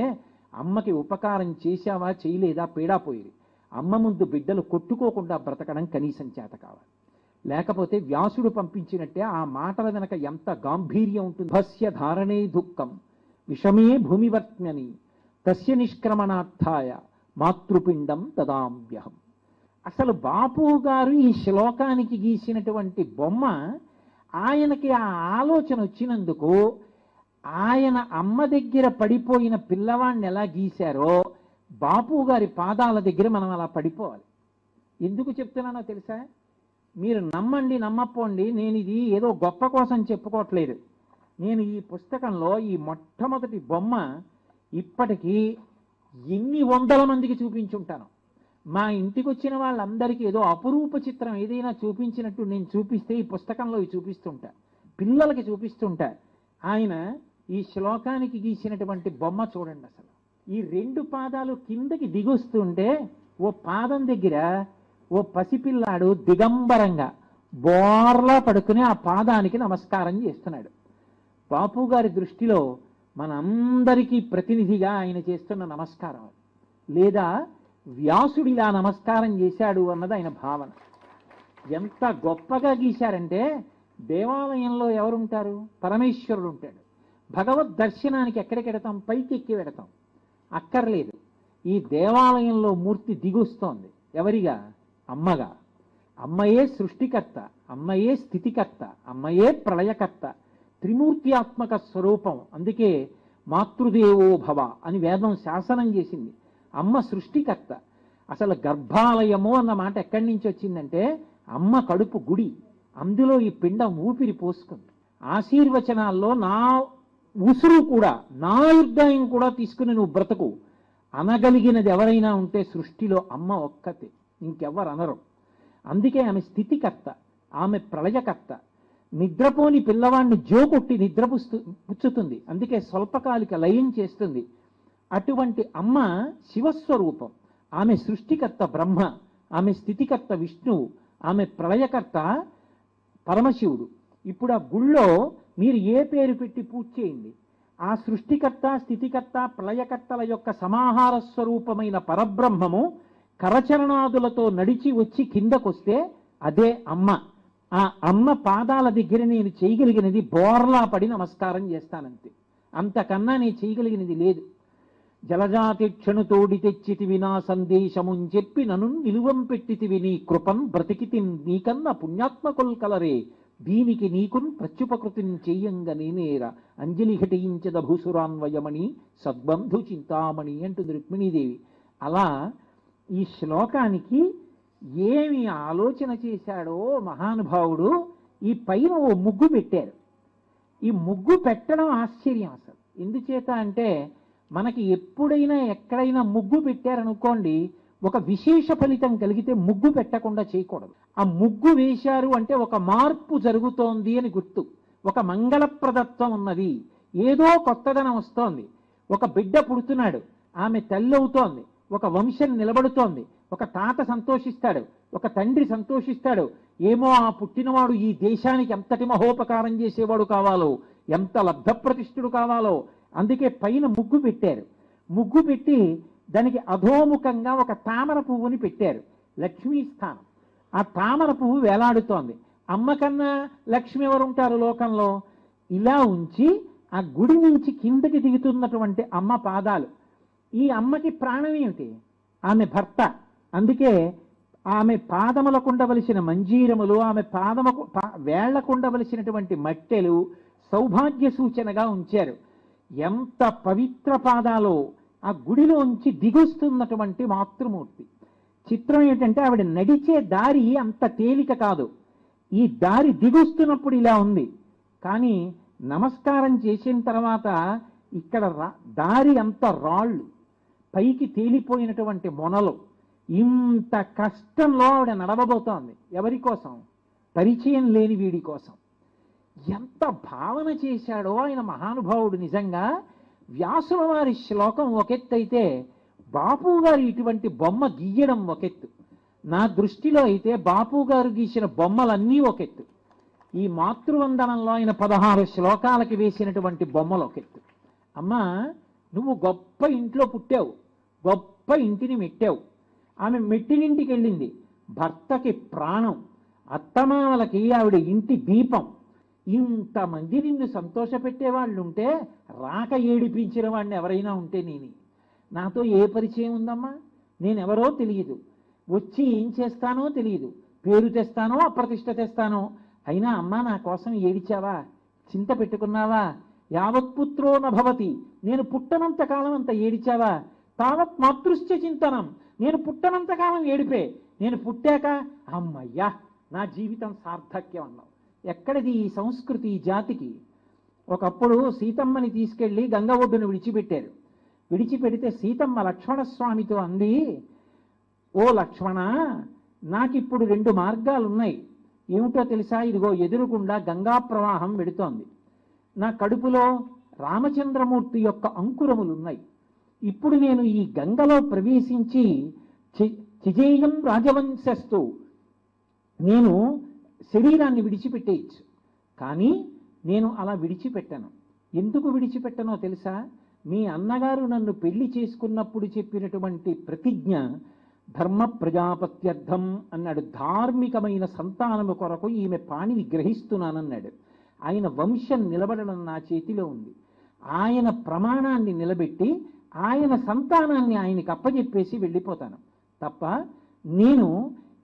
Speaker 2: అమ్మకి ఉపకారం చేశావా చేయలేదా పీడాపోయేది. అమ్మ ముందు బిడ్డలు కొట్టుకోకుండా బ్రతకడం కనీసం చేత కావాలి. లేకపోతే వ్యాసుడు పంపించినట్టే ఆ మాటల వెనక ఎంత గాంభీర్యం ఉంటుంది. భస్య ధారణే దుఃఖం విషమే భూమివర్త్మ్యని తస్య నిష్క్రమణార్థాయ మాతృపిండం దదామ్యహం. అసలు బాపు గారు ఈ శ్లోకానికి గీసినటువంటి బొమ్మ, ఆయనకి ఆ ఆలోచన వచ్చినందుకు ఆయన అమ్మ దగ్గర పడిపోయిన పిల్లవాడిని ఎలా గీశారో బాపు గారి పాదాల దగ్గర మనం అలా పడిపోవాలి. ఎందుకు చెప్తున్నానో తెలుసా? మీరు నమ్మండి నమ్మపోండి, నేను ఇది ఏదో గొప్ప కోసం చెప్పుకోవట్లేదు. నేను ఈ పుస్తకంలో ఈ మొట్టమొదటి బొమ్మ ఇప్పటికీ ఎన్ని వందల మందికి చూపించుంటాను. మా ఇంటికి వచ్చిన వాళ్ళందరికీ ఏదో అపురూప చిత్రం ఏదైనా చూపించినట్టు నేను చూపిస్తే ఈ పుస్తకంలో చూపిస్తుంటా, పిల్లలకి చూపిస్తుంటా. ఆయన ఈ శ్లోకానికి గీసినటువంటి బొమ్మ చూడండి. అసలు ఈ 2 పాదాలు కిందకి దిగొస్తుంటే ఓ పాదం దగ్గర ఓ పసిపిల్లాడు దిగంబరంగా బోర్లా పడుకుని ఆ పాదానికి నమస్కారం చేస్తున్నాడు. బాపు గారి దృష్టిలో మనందరికీ ప్రతినిధిగా ఆయన చేస్తున్న నమస్కారం, లేదా వ్యాసుడిలా నమస్కారం చేశాడు అన్నది ఆయన భావన. ఎంత గొప్పగా గీశారంటే, దేవాలయంలో ఎవరుంటారు? పరమేశ్వరుడు ఉంటాడు. భగవద్ దర్శనానికి ఎక్కడికి వెడతాం? పైకి ఎక్కి వెడతాం, అక్కర్లేదు. ఈ దేవాలయంలో మూర్తి దిగొస్తోంది ఎవరిగా? అమ్మగా. అమ్మయే సృష్టికర్త, అమ్మయే స్థితికర్త, అమ్మయే ప్రళయకర్త, త్రిమూర్త్యాత్మక స్వరూపం. అందుకే మాతృదేవో భవ అని వేదం శాసనం చేసింది. అమ్మ సృష్టికర్త. అసలు గర్భాలయము అన్న మాట ఎక్కడి నుంచి వచ్చిందంటే, అమ్మ కడుపు గుడి, అందులో ఈ పిండం ఊపిరి పోసుకుంది. ఆశీర్వచనాల్లో నా ఉసురు కూడా, నా యుద్ధాయం కూడా తీసుకుని నువ్వు బ్రతకు అనగలిగినది ఎవరైనా ఉంటే సృష్టిలో అమ్మ ఒక్కతే, ఇంకెవ్వరు అనరు. అందుకే ఆమె స్థితికర్త, ఆమె ప్రళయకర్త. నిద్రపోని పిల్లవాడిని జోకొట్టి పుచ్చుతుంది, అందుకే స్వల్పకాలిక లయం చేస్తుంది. అటువంటి అమ్మ శివస్వరూపం. ఆమె సృష్టికర్త బ్రహ్మ, ఆమె స్థితికర్త విష్ణువు, ఆమె ప్రళయకర్త పరమశివుడు. ఇప్పుడు ఆ గుళ్ళో మీరు ఏ పేరు పెట్టి పూజ చేయండి, ఆ సృష్టికర్త స్థితికర్త ప్రళయకర్తల యొక్క సమాహార స్వరూపమైన పరబ్రహ్మము కరచరణాదులతో నడిచి వచ్చి కిందకొస్తే అదే అమ్మ. ఆ అమ్మ పాదాల దగ్గర నేను చేయగలిగినది బోర్లా పడి నమస్కారం చేస్తానంతే, అంతకన్నా నేను చేయగలిగినది లేదు. జలజాతి క్షణుతోడి తెచ్చితివి నా సందేశమున్ చెప్పి నన్ను నిలువం పెట్టితివి నీ కృపన్ బ్రతికితి నీకన్న పుణ్యాత్మకుల్ కలరే దీనికి నీకున్ ప్రత్యుపకృతిని చెయ్యంగ నేనేర అంజలి ఘటించద భూసురాన్వయమణి సద్బంధు చింతామణి అంటుంది రుక్మిణీదేవి. అలా ఈ శ్లోకానికి ఏమి ఆలోచన చేశాడో మహానుభావుడు. ఈ పైన ఓ ముగ్గు పెట్టారు. ఈ ముగ్గు పెట్టడం ఆశ్చర్యం అసలు. ఎందుచేత అంటే మనకి ఎప్పుడైనా ఎక్కడైనా ముగ్గు పెట్టారనుకోండి, ఒక విశేష ఫలితం కలిగితే ముగ్గు పెట్టకుండా చేయకూడదు. ఆ ముగ్గు వేశారు అంటే ఒక మార్పు జరుగుతోంది అని గుర్తు, ఒక మంగళప్రదత్వం ఉన్నది, ఏదో కొత్తదనం వస్తోంది. ఒక బిడ్డ పుడుతున్నాడు, ఆమె తల్లి అవుతోంది, ఒక వంశం నిలబడుతోంది, ఒక తాత సంతోషిస్తాడు, ఒక తండ్రి సంతోషిస్తాడు. ఏమో ఆ పుట్టినవాడు ఈ దేశానికి ఎంతటి మహోపకారం చేసేవాడు కావాలో, ఎంత లబ్ధప్రతిష్ఠుడు కావాలో. అందుకే పైన ముగ్గు పెట్టారు. ముగ్గు పెట్టి దానికి అధోముఖంగా ఒక తామర పువ్వుని పెట్టారు, లక్ష్మీ స్థానం. ఆ తామర పువ్వు వేలాడుతోంది. అమ్మ కన్నా లక్ష్మి ఎవరు ఉంటారు లోకంలో? ఇలా ఉంచి ఆ గుడి నుంచి కిందకి దిగుతున్నటువంటి అమ్మ పాదాలు. ఈ అమ్మకి ప్రాణం ఏమిటి? ఆమె భర్త. అందుకే ఆమె పాదములకు ఉండవలసిన మంజీరములు, ఆమె వేళ్లకు ఉండవలసినటువంటి మట్టెలు సౌభాగ్య సూచనగా ఉంచారు. ఎంత పవిత్ర పాదాలో ఆ గుడిలోంచి దిగొస్తున్నటువంటి మాతృమూర్తి. చిత్రం ఏంటంటే ఆవిడ నడిచే దారి అంత తేలిక కాదు. ఈ దారి దిగొస్తున్నప్పుడు ఇలా ఉంది, కానీ నమస్కారం చేసిన తర్వాత ఇక్కడ దారి అంత రాళ్ళు, పైకి తేలిపోయినటువంటి మొనలు. ఇంత కష్టంలో ఆవిడ నడవబోతోంది. ఎవరి కోసం? పరిచయం లేని వీడి కోసం. ఎంత భావన చేశాడో ఆయన మహానుభావుడు. నిజంగా వ్యాసుల వారి శ్లోకం ఒకెత్తైతే బాపు గారు ఇటువంటి బొమ్మ గీయడం ఒకెత్తు. నా దృష్టిలో అయితే బాపు గారు గీసిన బొమ్మలన్నీ ఒకెత్తు. ఈ మాతృవందనంలో ఆయన 16 శ్లోకాలకి వేసినటువంటి బొమ్మలు ఒకెత్తు. అమ్మా, నువ్వు గొప్ప ఇంట్లో పుట్టావు, గొప్ప ఇంటిని మెట్టావు. ఆమె మెట్టినింటికి వెళ్ళింది, భర్తకి ప్రాణం, అత్తమామలకి ఆవిడ ఇంటి దీపం. ఇంతమంది నిన్ను సంతోషపెట్టేవాళ్ళు ఉంటే, రాక ఏడిపించిన వాడిని ఎవరైనా ఉంటే నాతో ఏ పరిచయం ఉందమ్మా? నేనెవరో తెలియదు, వచ్చి ఏం చేస్తానో తెలియదు, పేరు తెస్తానో అప్రతిష్ట తెస్తానో. అయినా అమ్మా నా కోసం ఏడిచావా? చింత పెట్టుకున్నావా? యావత్పుత్రో నభవతి, నేను పుట్టనంత కాలం అంత ఏడిచావా? తావత్ మాతృశ్చ చింతనం, నేను పుట్టనంత కాలం ఏడిపే, నేను పుట్టాక అమ్మయ్యా నా జీవితం సార్థక్యం అన్నావు. ఎక్కడిది ఈ సంస్కృతి ఈ జాతికి? ఒకప్పుడు సీతమ్మని తీసుకెళ్లి గంగ ఒడ్డును విడిచిపెట్టారు. విడిచిపెడితే సీతమ్మ లక్ష్మణస్వామితో అంది, ఓ లక్ష్మణ, నాకిప్పుడు 2 మార్గాలున్నాయి. ఏమిటో తెలుసా? ఇదిగో ఎదురుగుండా గంగా ప్రవాహం వెడుతోంది, నా కడుపులో రామచంద్రమూర్తి యొక్క అంకురములున్నాయి. ఇప్పుడు నేను ఈ గంగలో ప్రవేశించి చిజేయం రాజవంశస్తు నేను శరీరాన్ని విడిచిపెట్టేయచ్చు. కానీ నేను అలా విడిచిపెట్టను. ఎందుకు విడిచిపెట్టనో తెలుసా? మీ అన్నగారు నన్ను పెళ్లి చేసుకున్నప్పుడు చెప్పినటువంటి ప్రతిజ్ఞ ధర్మ ప్రజాపత్యర్థం అన్నాడు. ధార్మికమైన సంతానము కొరకు ఈమె పాణిని గ్రహిస్తున్నానన్నాడు. ఆయన వంశం నిలబడడం నా చేతిలో ఉంది. ఆయన ప్రమాణాన్ని నిలబెట్టి ఆయన సంతానాన్ని ఆయనకి అప్పచెప్పేసి వెళ్ళిపోతాను తప్ప నేను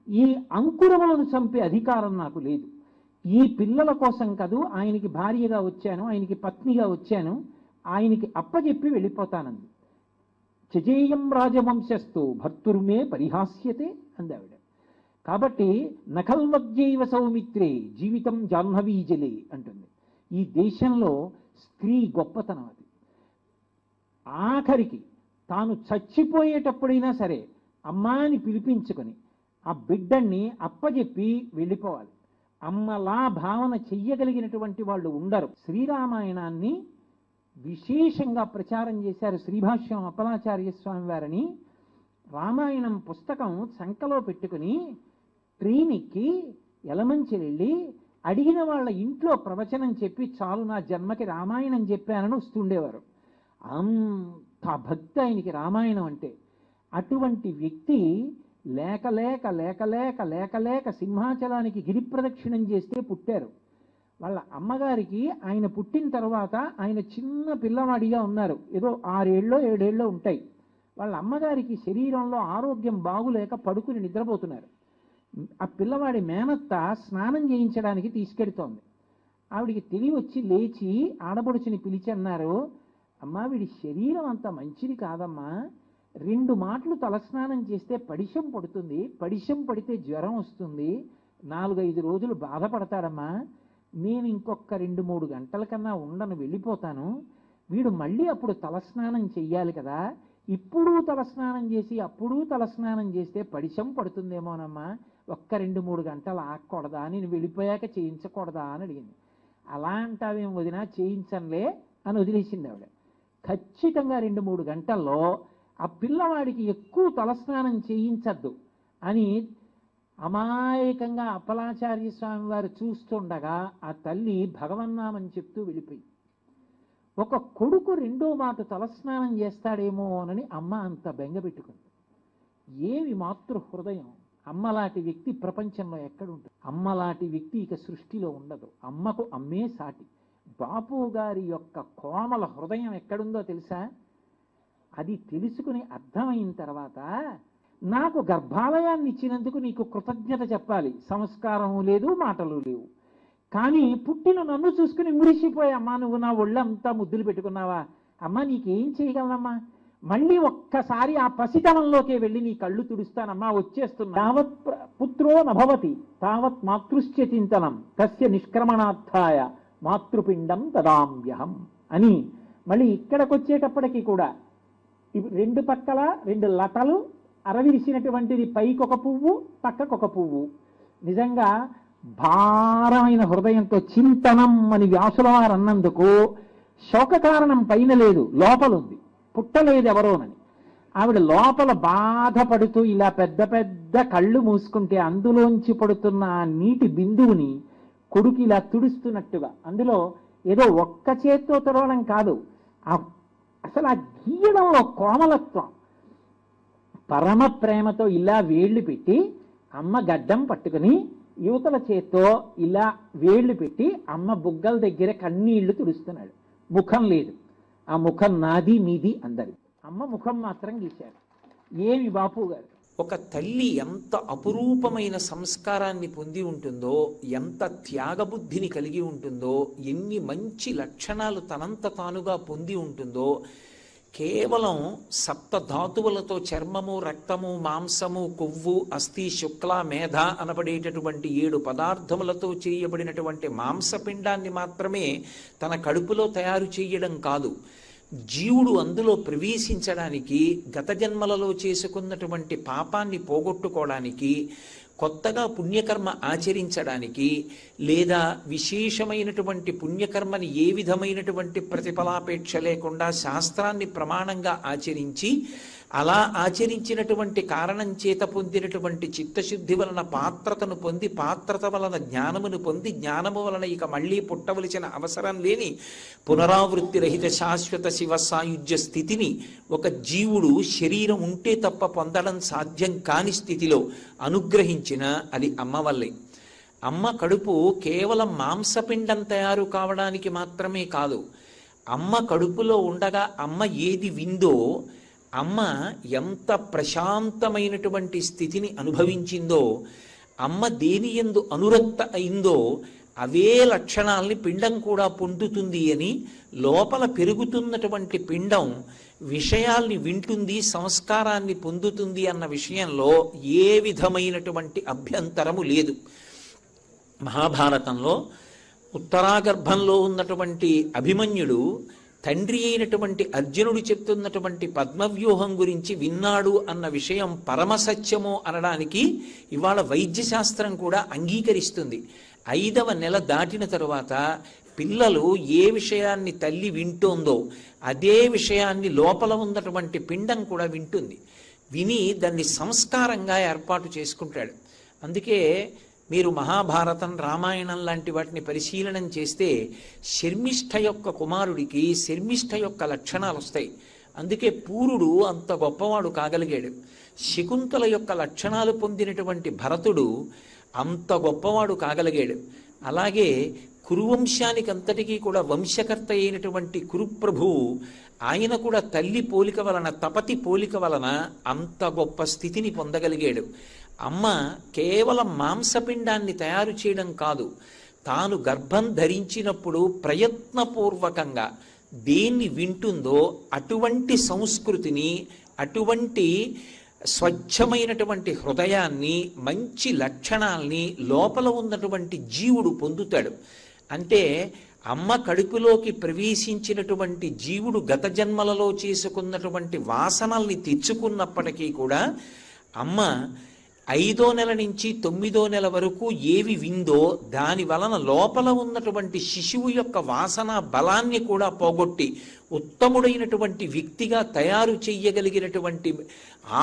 Speaker 2: ఈ అంకురములను చంపే అధికారం నాకు లేదు. ఈ పిల్లల కోసం కాదు ఆయనకి భార్యగా వచ్చాను, ఆయనకి పత్నిగా వచ్చాను, ఆయనకి అప్పచెప్పి వెళ్ళిపోతానంది. చజేయం రాజవంశస్థు భర్తుర్మే పరిహాస్యతే అందావిడ. కాబట్టి నఖల్వద్యైవ సౌమిత్రే జీవితం జాహ్నవీజలే అంటుంది. ఈ దేశంలో స్త్రీ గొప్పతనం అది. ఆఖరికి తాను చచ్చిపోయేటప్పుడైనా సరే అమ్మా అని పిలిపించుకొని ఆ బిడ్డని అప్పజెప్పి వెళ్ళిపోవాలి. అమ్మలా భావన చెయ్యగలిగినటువంటి వాళ్ళు ఉండరు. శ్రీరామాయణాన్ని విశేషంగా ప్రచారం చేశారు శ్రీభాష్యం అప్పలాచార్య స్వామి వారిని. రామాయణం పుస్తకం చంకలో పెట్టుకుని ట్రైన్ ఎక్కి ఎలమంచి వెళ్ళి అడిగిన వాళ్ళ ఇంట్లో ప్రవచనం చెప్పి చాలు నా జన్మకి రామాయణం చెప్పానని వస్తుండేవారు. అంత భక్తి ఆయనకి రామాయణం అంటే. అటువంటి వ్యక్తి లేక లేక లేక లేక లేక లేక సింహాచలానికి గిరి ప్రదక్షిణం చేస్తే పుట్టారు. వాళ్ళ అమ్మగారికి ఆయన పుట్టిన తర్వాత ఆయన చిన్న పిల్లవాడిగా ఉన్నారు, ఏదో 6 ఏళ్ళో 7 ఏళ్ళో ఉంటాయి. వాళ్ళ అమ్మగారికి శరీరంలో ఆరోగ్యం బాగులేక పడుకుని నిద్రపోతున్నారు. ఆ పిల్లవాడి మేనత్త స్నానం చేయించడానికి తీసుకెడుతోంది. ఆవిడికి తెలివి వచ్చి లేచి ఆడపడుచుని పిలిచి అన్నారు, అమ్మా వీడి శరీరం అంత మంచిది కాదమ్మా, 2 మాటలు తలస్నానం చేస్తే పడిశం పడుతుంది, పడిశం పడితే జ్వరం వస్తుంది, 4-5 రోజులు బాధపడతాడమ్మా, నేను ఇంకొక 2-3 గంటల కన్నా ఉండను, వెళ్ళిపోతాను, వీడు మళ్ళీ అప్పుడు తలస్నానం చెయ్యాలి కదా, ఇప్పుడు తలస్నానం చేసి అప్పుడు తలస్నానం చేస్తే పడిశం పడుతుందేమోనమ్మా, ఒక్క 2-3 గంటలు ఆగకూడదా, నేను వెళ్ళిపోయాక చేయించకూడదా అని అడిగింది. అలా అంటావేం వదినా, చేయించంలే అని వదిలేసింది ఆవిడ. ఖచ్చితంగా 2-3 గంటల్లో ఆ పిల్లవాడికి ఎక్కువ తలస్నానం చేయించద్దు అని అమాయకంగా అప్పలాచార్య స్వామి వారు చూస్తుండగా ఆ తల్లి భగవన్నామం చెప్తూ వెళ్ళిపోయి, ఒక కొడుకు 2వ మాట తలస్నానం చేస్తాడేమోనని అమ్మ అంత బెంగపెట్టుకుంది. ఏమి మాతృ హృదయం! అమ్మలాంటి వ్యక్తి ప్రపంచంలో ఎక్కడుంటుంది? అమ్మలాంటి వ్యక్తి ఇక సృష్టిలో ఉండదు. అమ్మకు అమ్మే సాటి. బాపు గారి యొక్క కోమల హృదయం ఎక్కడుందో తెలుసా? అది తెలుసుకుని అర్థమైన తర్వాత నాకు గర్భాలయాన్ని ఇచ్చినందుకు నీకు కృతజ్ఞత చెప్పాలి, సంస్కారము లేదు మాటలు లేవు, కానీ పుట్టిన నన్ను చూసుకుని మురిసిపోయమ్మా నువ్వు నా ఒళ్ళంతా ముద్దులు పెట్టుకున్నావా, అమ్మ నీకేం చేయగలనమ్మా, మళ్ళీ ఒక్కసారి ఆ పసితనంలోకే వెళ్ళి నీ కళ్ళు తుడుస్తానమ్మా, వచ్చేస్తున్నా, తావత్ పుత్రో నభవతి తావత్ మాతృశ్చ చింతనం తస్య నిష్క్రమణార్థాయ మాతృపిండం తదామ్యహం అని మళ్ళీ ఇక్కడికి వచ్చేటప్పటికీ కూడా 2 పక్కల 2 లతలు అరవిరిసినటువంటిది, పైకొక పువ్వు పక్కకొక పువ్వు. నిజంగా భారమైన హృదయంతో చింతనం అని వ్యాసుల వారు అన్నందుకు శోక కారణం పైన లేదు, లోపలుంది, పుట్టలేదు ఎవరోనని. ఆవిడ లోపల బాధపడుతూ ఇలా పెద్ద పెద్ద కళ్ళు మూసుకుంటే అందులోంచి పడుతున్న ఆ నీటి బిందువుని కొడుకు ఇలా తుడుస్తున్నట్టుగా, అందులో ఏదో ఒక్క చేత్తో తుడవడం కాదు, అసలు ఆ గీయడంలో కోమలత్వం, పరమ ప్రేమతో ఇలా వేళ్లు పెట్టి అమ్మ గడ్డం పట్టుకుని యువతల చేత్తో ఇలా వేళ్లు పెట్టి అమ్మ బుగ్గల దగ్గర కన్నీళ్లు తుడుస్తున్నాడు. ముఖం లేదు, ఆ ముఖం నాది మీది అందరి, అమ్మ ముఖం మాత్రం గీశారు. ఏమి బాపు గారు!
Speaker 3: ఒక తల్లి ఎంత అపురూపమైన సంస్కారాన్ని పొంది ఉంటుందో, ఎంత త్యాగబుద్ధిని కలిగి ఉంటుందో, ఎన్ని మంచి లక్షణాలు తనంత తానుగా పొంది ఉంటుందో, కేవలం 7 ధాతువులతో చర్మము, రక్తము, మాంసము, కొవ్వు, అస్థి, శుక్ల, మేధ అనబడేటటువంటి 7 పదార్థములతో చేయబడినటువంటి మాంసపిండాన్ని మాత్రమే తన కడుపులో తయారు చేయడం కాదు, జీవుడు అందులో ప్రవేశించడానికి, గత జన్మలలో చేసుకున్నటువంటి పాపాన్ని పోగొట్టుకోవడానికి, కొత్తగా పుణ్యకర్మ ఆచరించడానికి, లేదా విశేషమైనటువంటి పుణ్యకర్మని ఏ విధమైనటువంటి ప్రతిఫలాపేక్ష లేకుండా శాస్త్రాన్ని ప్రమాణంగా ఆచరించి, అలా ఆచరించినటువంటి కారణం చేత పొందినటువంటి చిత్తశుద్ధి వలన పాత్రతను పొంది, పాత్రత వలన జ్ఞానమును పొంది, జ్ఞానము వలన ఇక మళ్ళీ పుట్టవలసిన అవసరం లేని పునరావృత్తి రహిత శాశ్వత శివ సాయుధ్య స్థితిని ఒక జీవుడు శరీరం ఉంటే తప్ప పొందడం సాధ్యం కాని స్థితిలో అనుగ్రహించిన అది అమ్మ వల్లే. అమ్మ కడుపు కేవలం మాంసపిండం తయారు కావడానికి మాత్రమే కాదు, అమ్మ కడుపులో ఉండగా అమ్మ ఏది విందో, అమ్మ ఎంత ప్రశాంతమైనటువంటి స్థితిని అనుభవించిందో, అమ్మ దేని యందు అనురక్త అయిందో అవే లక్షణాల్ని పిండం కూడా పొందుతుంది అని, లోపల పెరుగుతున్నటువంటి పిండం విషయాల్ని వింటుంది, సంస్కారాన్ని పొందుతుంది అన్న విషయంలో ఏ విధమైనటువంటి అభ్యంతరము లేదు. మహాభారతంలో ఉత్తరాగర్భంలో ఉన్నటువంటి అభిమన్యుడు తండ్రి అయినటువంటి అర్జునుడు చెప్తున్నటువంటి పద్మవ్యూహం గురించి విన్నాడు అన్న విషయం పరమసత్యము అనడానికి ఇవాళ వైద్యశాస్త్రం కూడా అంగీకరిస్తుంది. 5వ నెల దాటిన తరువాత పిల్లలు ఏ విషయాన్ని తల్లి వింటోందో అదే విషయాన్ని లోపల ఉన్నటువంటి పిండం కూడా వింటుంది. విని దాన్ని సంస్కారంగా ఏర్పాటు చేసుకుంటాడు. అందుకే మీరు మహాభారతం, రామాయణం లాంటి వాటిని పరిశీలనం చేస్తే శర్మిష్ఠ యొక్క కుమారుడికి శర్మిష్ఠ యొక్క లక్షణాలు వస్తాయి. అందుకే పూరుడు అంత గొప్పవాడు కాగలిగాడు. శకుంతల యొక్క లక్షణాలు పొందినటువంటి భరతుడు అంత గొప్పవాడు కాగలిగాడు. అలాగే కురువంశానికి అంతటికీ కూడా వంశకర్త అయినటువంటి కురుప్రభువు ఆయన కూడా తల్లి పోలిక వలన, తపతి పోలిక వలన అంత గొప్ప స్థితిని పొందగలిగాడు. అమ్మ కేవలం మాంసపిండాన్ని తయారు చేయడం కాదు, తాను గర్భం ధరించినప్పుడు ప్రయత్నపూర్వకంగా దేన్ని వింటుందో అటువంటి సంస్కృతిని, అటువంటి స్వచ్ఛమైనటువంటి హృదయాన్ని, మంచి లక్షణాల్ని లోపల ఉన్నటువంటి జీవుడు పొందుతాడు. అంటే అమ్మ కడుపులోకి ప్రవేశించినటువంటి జీవుడు గత జన్మలలో చేసుకున్నటువంటి వాసనల్ని తెచ్చుకున్నప్పటికీ కూడా అమ్మ 5వ నెల నుంచి 9వ నెల వరకు ఏవి విందో దాని వలన లోపల ఉన్నటువంటి శిశువు యొక్క వాసన బలాన్ని కూడా పోగొట్టి ఉత్తముడైనటువంటి వ్యక్తిగా తయారు చెయ్యగలిగినటువంటి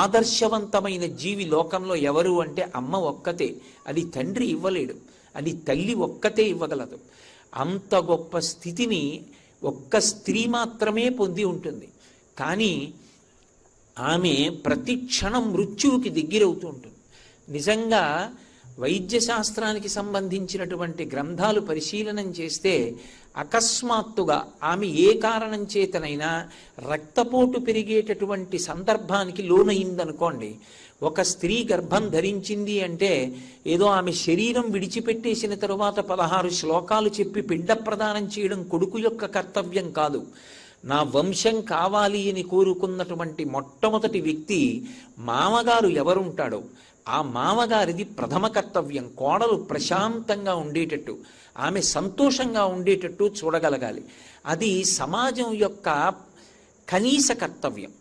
Speaker 3: ఆదర్శవంతమైన జీవి లోకంలో ఎవరు అంటే అమ్మ ఒక్కతే. అది తండ్రి ఇవ్వలేడు, అది తల్లి ఒక్కతే ఇవ్వగలదు. అంత గొప్ప స్థితిని ఒక్క స్త్రీ మాత్రమే పొంది ఉంటుంది. కానీ ఆమె ప్రతి క్షణం మృత్యువుకి దగ్గరవుతూ ఉంటుంది. నిజంగా వైద్యశాస్త్రానికి సంబంధించినటువంటి గ్రంథాలు పరిశీలనం చేస్తే అకస్మాత్తుగా ఆమె ఏ కారణం చేతనైనా రక్తపోటు పెరిగేటటువంటి సందర్భానికి లోనయిందనుకోండి, ఒక స్త్రీ గర్భం ధరించింది అంటే ఏదో ఆమె శరీరం విడిచిపెట్టేసిన తరువాత 16 శ్లోకాలు చెప్పి పిండ ప్రదానం చేయడం కొడుకు యొక్క కర్తవ్యం కాదు. నా వంశం కావాలి అని కోరుకున్నటువంటి మొట్టమొదటి వ్యక్తి మామగారు ఎవరుంటాడో ఆ మామగారిది ప్రథమ కర్తవ్యం. కోడలు ప్రశాంతంగా ఉండేటట్టు, ఆమె సంతోషంగా ఉండేటట్టు చూడగలగాలి. అది సమాజం యొక్క కనీస కర్తవ్యం.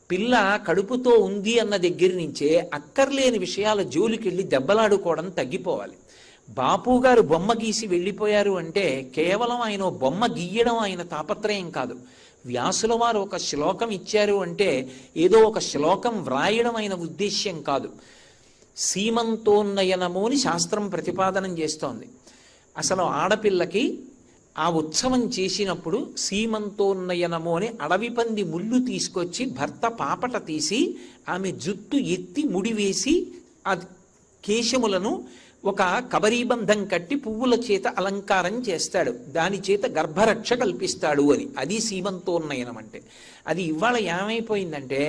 Speaker 3: పిల్ల కడుపుతో ఉంది అన్న దగ్గర నుంచే అక్కర్లేని విషయాల జోలికెళ్ళి దెబ్బలాడుకోవడం తగ్గిపోవాలి. బాపు గారు బొమ్మ గీసి వెళ్ళిపోయారు అంటే కేవలం ఆయన బొమ్మ గీయడం ఆయన తాపత్రయం కాదు. వ్యాసుల వారు ఒక శ్లోకం ఇచ్చారు అంటే ఏదో ఒక శ్లోకం వ్రాయడం ఆయన ఉద్దేశ్యం కాదు. సీమంతోన్నయనము అని శాస్త్రం ప్రతిపాదనం చేస్తోంది. అసలు ఆడపిల్లకి ఆ ఉత్సవం చేసినప్పుడు సీమంతోన్నయనము అని అడవి పంది ముళ్ళు తీసుకొచ్చి భర్త పాపట తీసి ఆమె జుట్టు ఎత్తి ముడివేసి ఆ కేశములను ఒక కబరీబంధం కట్టి పువ్వుల చేత అలంకారం చేస్తాడు. దాని చేత గర్భరక్ష కల్పిస్తాడు అని. అది సీమంతోన్నయనం అంటే. అది ఇవాళ ఏమైపోయిందంటే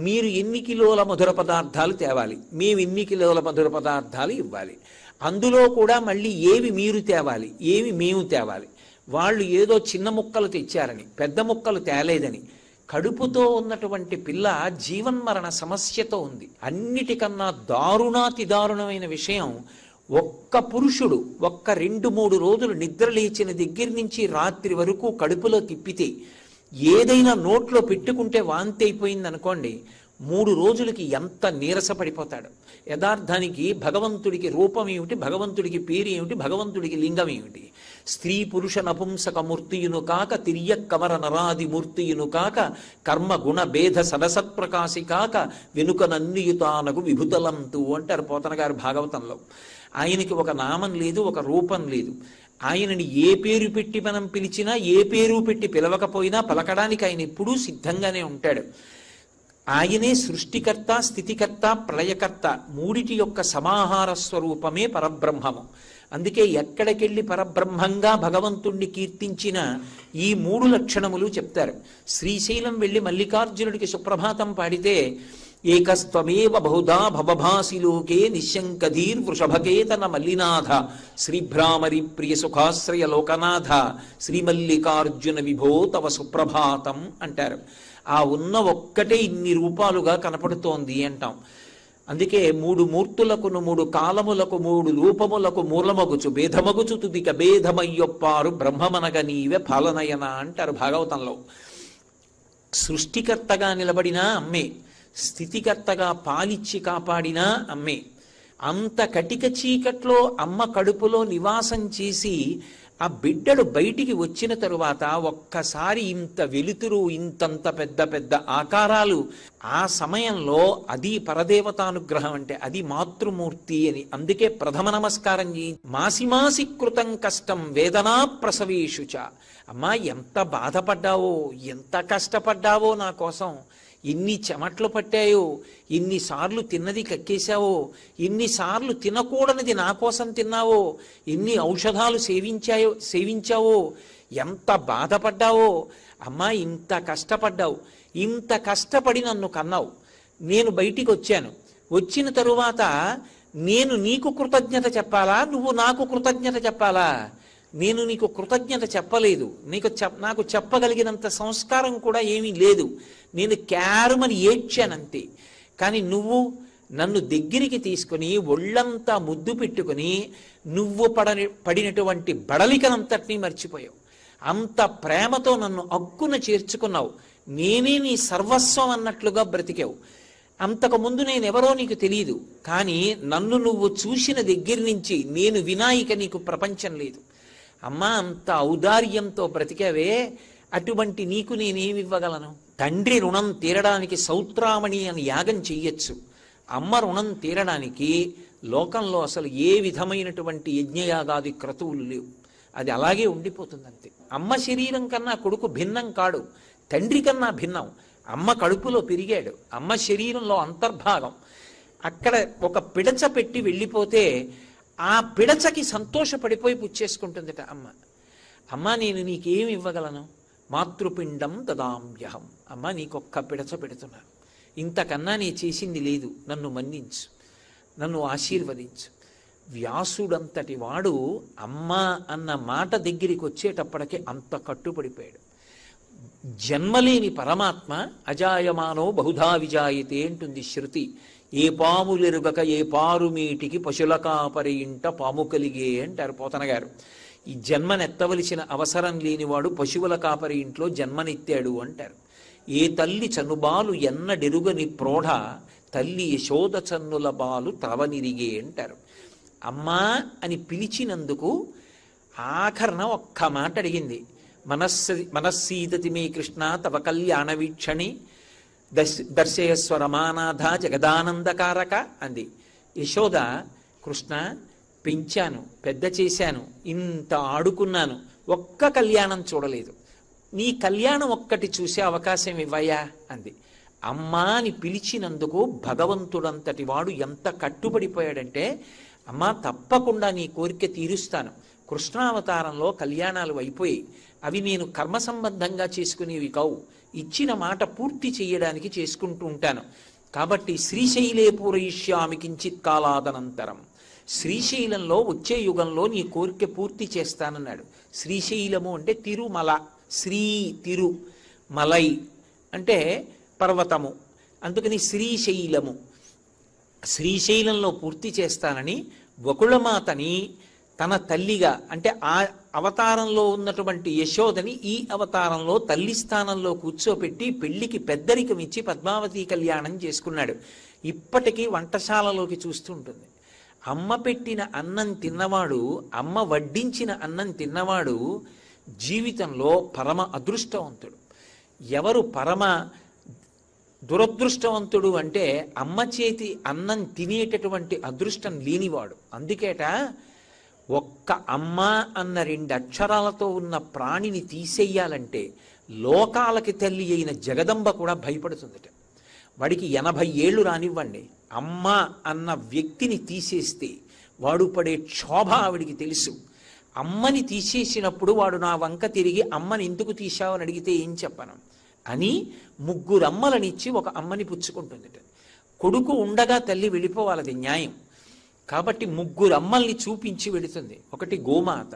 Speaker 3: మీరు ఎన్ని కిలోల మధుర పదార్థాలు తేవాలి, మేము ఎన్ని కిలోల మధుర పదార్థాలు ఇవ్వాలి, అందులో కూడా మళ్ళీ ఏవి మీరు తేవాలి, ఏవి మేము తేవాలి. వాళ్ళు ఏదో చిన్న ముక్కలు తెచ్చారని, పెద్ద ముక్కలు తేలేదని. కడుపుతో ఉన్నటువంటి పిల్ల జీవన్మరణ సమస్యతో ఉంది. అన్నిటికన్నా దారుణాతి దారుణమైన విషయం, ఒక్క పురుషుడు 2-3 రోజులు నిద్ర లేచిన దగ్గర నుంచి రాత్రి వరకు కడుపులో తిప్పితే, ఏదైనా నోట్లో పెట్టుకుంటే వాంతి అయిపోయింది అనుకోండి, 3 రోజులకి ఎంత నీరసపడిపోతాడు. యథార్థానికి భగవంతుడికి రూపం ఏమిటి, భగవంతుడికి పేరు ఏమిటి, భగవంతుడికి లింగం ఏమిటి? స్త్రీ పురుష నపుంసక మూర్తియును కాక తిర్య కమర నరాది మూర్తియును కాక కర్మ గుణ భేద సదసత్ప్రకాశి కాక వెనుక నన్నియుతానకు విభుతలంతు అంటారు పోతన గారు భాగవతంలో. ఆయనకి ఒక నామం లేదు, ఒక రూపం లేదు. ఆయనని ఏ పేరు పెట్టి మనం పిలిచినా, ఏ పేరు పెట్టి పిలవకపోయినా పలకడానికి ఆయన ఎప్పుడూ సిద్ధంగానే ఉంటాడు. ఆయనే సృష్టికర్త, స్థితికర్త, ప్రళయకర్త, మూడిటి యొక్క సమాహార స్వరూపమే పరబ్రహ్మము. అందుకే ఎక్కడికెళ్ళి పరబ్రహ్మంగా భగవంతుణ్ణి కీర్తించిన ఈ 3 లక్షణములు చెప్తారు. శ్రీశైలం వెళ్ళి మల్లికార్జునుడికి సుప్రభాతం పాడితే ఏకస్త్వమేవ బహుధా భవభాసి లోకే నిశంకధీర్ వృషభకేతన మల్లినాథ శ్రీభ్రామరి ప్రియ సుఖాశ్రయ లోకనాథ శ్రీమల్లికార్జున విభో తవ సుప్రభాతం అంటారు. ఆ ఉన్న ఒక్కటే ఇన్ని రూపాలుగా కనపడుతోంది అంటాం. అందుకే మూడు మూర్తులకును మూడు కాలములకు మూడు రూపములకు మూలమగుచు భేదమగుచు తుదిక భేదమయ్యొప్పారు బ్రహ్మమనగ నీవే పాలనయన అంటారు భాగవతంలో. సృష్టికర్తగా నిలబడినా అమ్మే, స్థితికర్తగా పాలిచ్చి కాపాడినా అమ్మే. అంత కటిక చీకట్లో అమ్మ కడుపులో నివాసం చేసి ఆ బిడ్డడు బయటికి వచ్చిన తరువాత ఒక్కసారి ఇంత వెలుతురు, ఇంతంత పెద్ద పెద్ద ఆకారాలు, ఆ సమయంలో అది పరదేవతానుగ్రహం అంటే అది మాతృమూర్తి అని. అందుకే ప్రథమ నమస్కారం మాసి మాసి కృతం కష్టం వేదనా ప్రసవేషుచ. అమ్మా ఎంత బాధపడ్డావో, ఎంత కష్టపడ్డావో నా కోసం, ఎన్ని చెమట్లు పట్టాయో, ఎన్నిసార్లు తిన్నది కక్కేశావో, ఎన్నిసార్లు తినకూడనిది నా కోసం తిన్నావో, ఎన్ని ఔషధాలు సేవించావో, ఎంత బాధపడ్డావో. అమ్మా ఇంత కష్టపడ్డావు, ఇంత కష్టపడి నన్ను కన్నావు, నేను బయటికి వచ్చాను. వచ్చిన తరువాత నేను నీకు కృతజ్ఞత చెప్పాలా, నువ్వు నాకు కృతజ్ఞత చెప్పాలా? నేను నీకు కృతజ్ఞత చెప్పలేదు, నాకు చెప్పగలిగినంత సంస్కారం కూడా ఏమీ లేదు. నేను క్యారుమని ఏడ్చానంతే. కానీ నువ్వు నన్ను దగ్గరికి తీసుకుని ఒళ్ళంతా ముద్దు పెట్టుకుని నువ్వు పడినటువంటి బడలికనంతటినీ మర్చిపోయావు. అంత ప్రేమతో నన్ను అక్కున చేర్చుకున్నావు. నేనే నీ సర్వస్వం అన్నట్లుగా బ్రతికావు. అంతకుముందు నేనెవరో నీకు తెలియదు, కానీ నన్ను నువ్వు చూసిన దగ్గర నుంచి నేను వినాయిక నీకు ప్రపంచం లేదు. అమ్మా అంత ఔదార్యంతో బ్రతికావే, అటువంటి నీకు నేనేమివ్వగలను? తండ్రి రుణం తీరడానికి సౌత్రామణి అని యాగం చెయ్యొచ్చు. అమ్మ రుణం తీరడానికి లోకంలో అసలు ఏ విధమైనటువంటి యజ్ఞయాగాది క్రతువులు లేవు. అది అలాగే ఉండిపోతుందంతే. అమ్మ శరీరం కన్నా కొడుకు భిన్నం కాడు, తండ్రి కన్నా భిన్నం. అమ్మ కడుపులో పెరిగాడు, అమ్మ శరీరంలో అంతర్భాగం. అక్కడ ఒక పిడచ పెట్టి వెళ్ళిపోతే ఆ పిడచకి సంతోషపడిపోయి పుచ్చేసుకుంటుందట అమ్మ. అమ్మ నేను నీకేమి ఇవ్వగలను? మాతృపిండం దదామ్యహం. అమ్మ నీకొక్క పిడచ పెడుతున్నాను, ఇంతకన్నా నీ చేసింది లేదు, నన్ను మన్నించు, నన్ను ఆశీర్వదించు. వ్యాసుడంతటి వాడు అమ్మ అన్న మాట దగ్గరికి వచ్చేటప్పటికే అంత కట్టుపడిపోయాడు. జన్మలేని పరమాత్మ అజాయమానో బహుధా విజాయితే అంటుంది శృతి. ఏ పాములెరుగక ఏ పారుమీటికి పశుల కాపరి ఇంట పాము కలిగే అంటారు పోతన గారు. ఈ జన్మనెత్తవలసిన అవసరం లేనివాడు పశువుల కాపరి ఇంట్లో జన్మనెత్తాడు అంటారు. ఏ తల్లి చనుబాలు ఎన్నడెరుగని ప్రోఢ తల్లి యశోద చన్నుల బాలు త్రవనిరిగే అంటారు. అమ్మా అని పిలిచినందుకు ఆఖరణ ఒక్క మాట అడిగింది. మనస్సీదతి మే కృష్ణ తవ కళ్యాణ వీక్షణి దర్శయస్వ రమానాథ జగదానందకారక అంది. యశోద, కృష్ణ పెంచాను, పెద్ద చేశాను, ఇంత ఆడుకున్నాను, ఒక్క కళ్యాణం చూడలేదు, నీ కళ్యాణం ఒక్కటి చూసే అవకాశం ఇవ్వయా అంది. అమ్మా అని పిలిచినందుకు భగవంతుడంతటి వాడు ఎంత కట్టుబడిపోయాడంటే, అమ్మా తప్పకుండా నీ కోరిక తీరుస్తాను. కృష్ణావతారంలో కళ్యాణాలు అయిపోయి అవి నేను కర్మ సంబంధంగా చేసుకునేవి కావు, ఇచ్చిన మాట పూర్తి చేయడానికి చేసుకుంటూ ఉంటాను. కాబట్టి శ్రీశైలే పూరయిష్యామి కించిత్ కాలాదనంతరం, శ్రీశైలంలో వచ్చే యుగంలో నీ కోరిక పూర్తి చేస్తానన్నాడు. శ్రీశైలము అంటే తిరుమల, శ్రీ తిరు, మలై అంటే పర్వతము, అందుకని శ్రీశైలము. శ్రీశైలంలో పూర్తి చేస్తానని వకుళమాతని తన తల్లిగా, అంటే ఆ అవతారంలో ఉన్నటువంటి యశోదని ఈ అవతారంలో తల్లి స్థానంలో కూర్చోపెట్టి పెళ్లికి పెద్దరికం ఇచ్చి పద్మావతి కళ్యాణం చేసుకున్నాడు. ఇప్పటికీ వంటశాలలోకి చూస్తుంటుంది. అమ్మ పెట్టిన అన్నం తిన్నవాడు, అమ్మ వడ్డించిన అన్నం తిన్నవాడు జీవితంలో పరమ అదృష్టవంతుడు. ఎవరు పరమ దురదృష్టవంతుడు అంటే అమ్మ చేతి అన్నం తినేటటువంటి అదృష్టం లేనివాడు. అందుకేట ఒక్క అమ్మ అన్న 2 అక్షరాలతో ఉన్న ప్రాణిని తీసేయాలంటే లోకాలకి తల్లి అయిన జగదంబ కూడా భయపడుతుందట. వాడికి 80 ఏళ్ళు రానివ్వండి, అమ్మ అన్న వ్యక్తిని తీసేస్తే వాడు పడే క్షోభ ఆవిడికి తెలుసు. అమ్మని తీసేసినప్పుడు వాడు నా వంక తిరిగి అమ్మని ఎందుకు తీశావని అడిగితే ఏం చెప్పను అని 3 అమ్మలనిచ్చి ఒక అమ్మని పుచ్చుకుంటుందట. కొడుకు ఉండగా తల్లి వెళ్ళిపోవాలది న్యాయం. కాబట్టి 3 అమ్మల్ని చూపించి వెళుతుంది. ఒకటి గోమాత,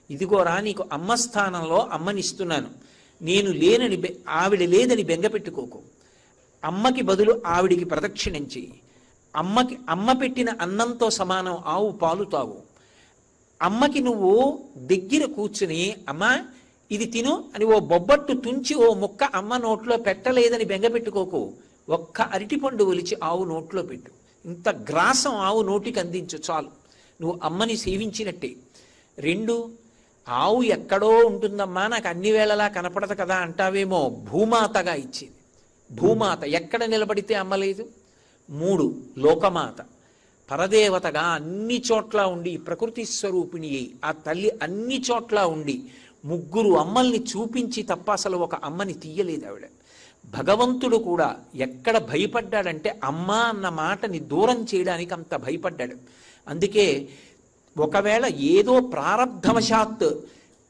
Speaker 3: ఇదిగోరా నీకు అమ్మ స్థానంలో అమ్మనిస్తున్నాను, నేను లేనని ఆవిడ లేదని బెంగ పెట్టుకోకు, అమ్మకి బదులు ఆవిడికి ప్రదక్షిణం చెయ్యి, అమ్మ పెట్టిన అన్నంతో సమానం ఆవు పాలు తాగు. అమ్మకి నువ్వు దగ్గర కూర్చుని అమ్మా ఇది తిను అని ఓ బొబ్బట్టు తుంచి ఓ ముక్క అమ్మ నోట్లో పెట్టలేదని బెంగపెట్టుకోకు. ఒక్క అరటిపండు ఒలిచి ఆవు నోట్లో పెట్టు. ఇంత గ్రాసం ఆవు నోటికి అందించు చాలు, నువ్వు అమ్మని సేవించినట్టే. 2, ఆవు ఎక్కడో ఉంటుందమ్మా నాకు అన్ని వేళలా కనపడదు కదా అంటావేమో, భూమాతగా ఇచ్చింది. భూమాత ఎక్కడ నిలబడితే అమ్మలేదు. 3, లోకమాత పరదేవతగా అన్ని చోట్ల ఉండి ప్రకృతి స్వరూపిణి అయి ఆ తల్లి అన్ని చోట్ల ఉండి 3 అమ్మల్ని చూపించి తప్ప అసలు ఒక అమ్మని తీయలేదు ఆవిడ. భగవంతుడు కూడా ఎక్కడ భయపడ్డాడంటే అమ్మ అన్న మాటని దూరం చేయడానికి అంత భయపడ్డాడు. అందుకే ఒకవేళ ఏదో ప్రారబ్ధవశాత్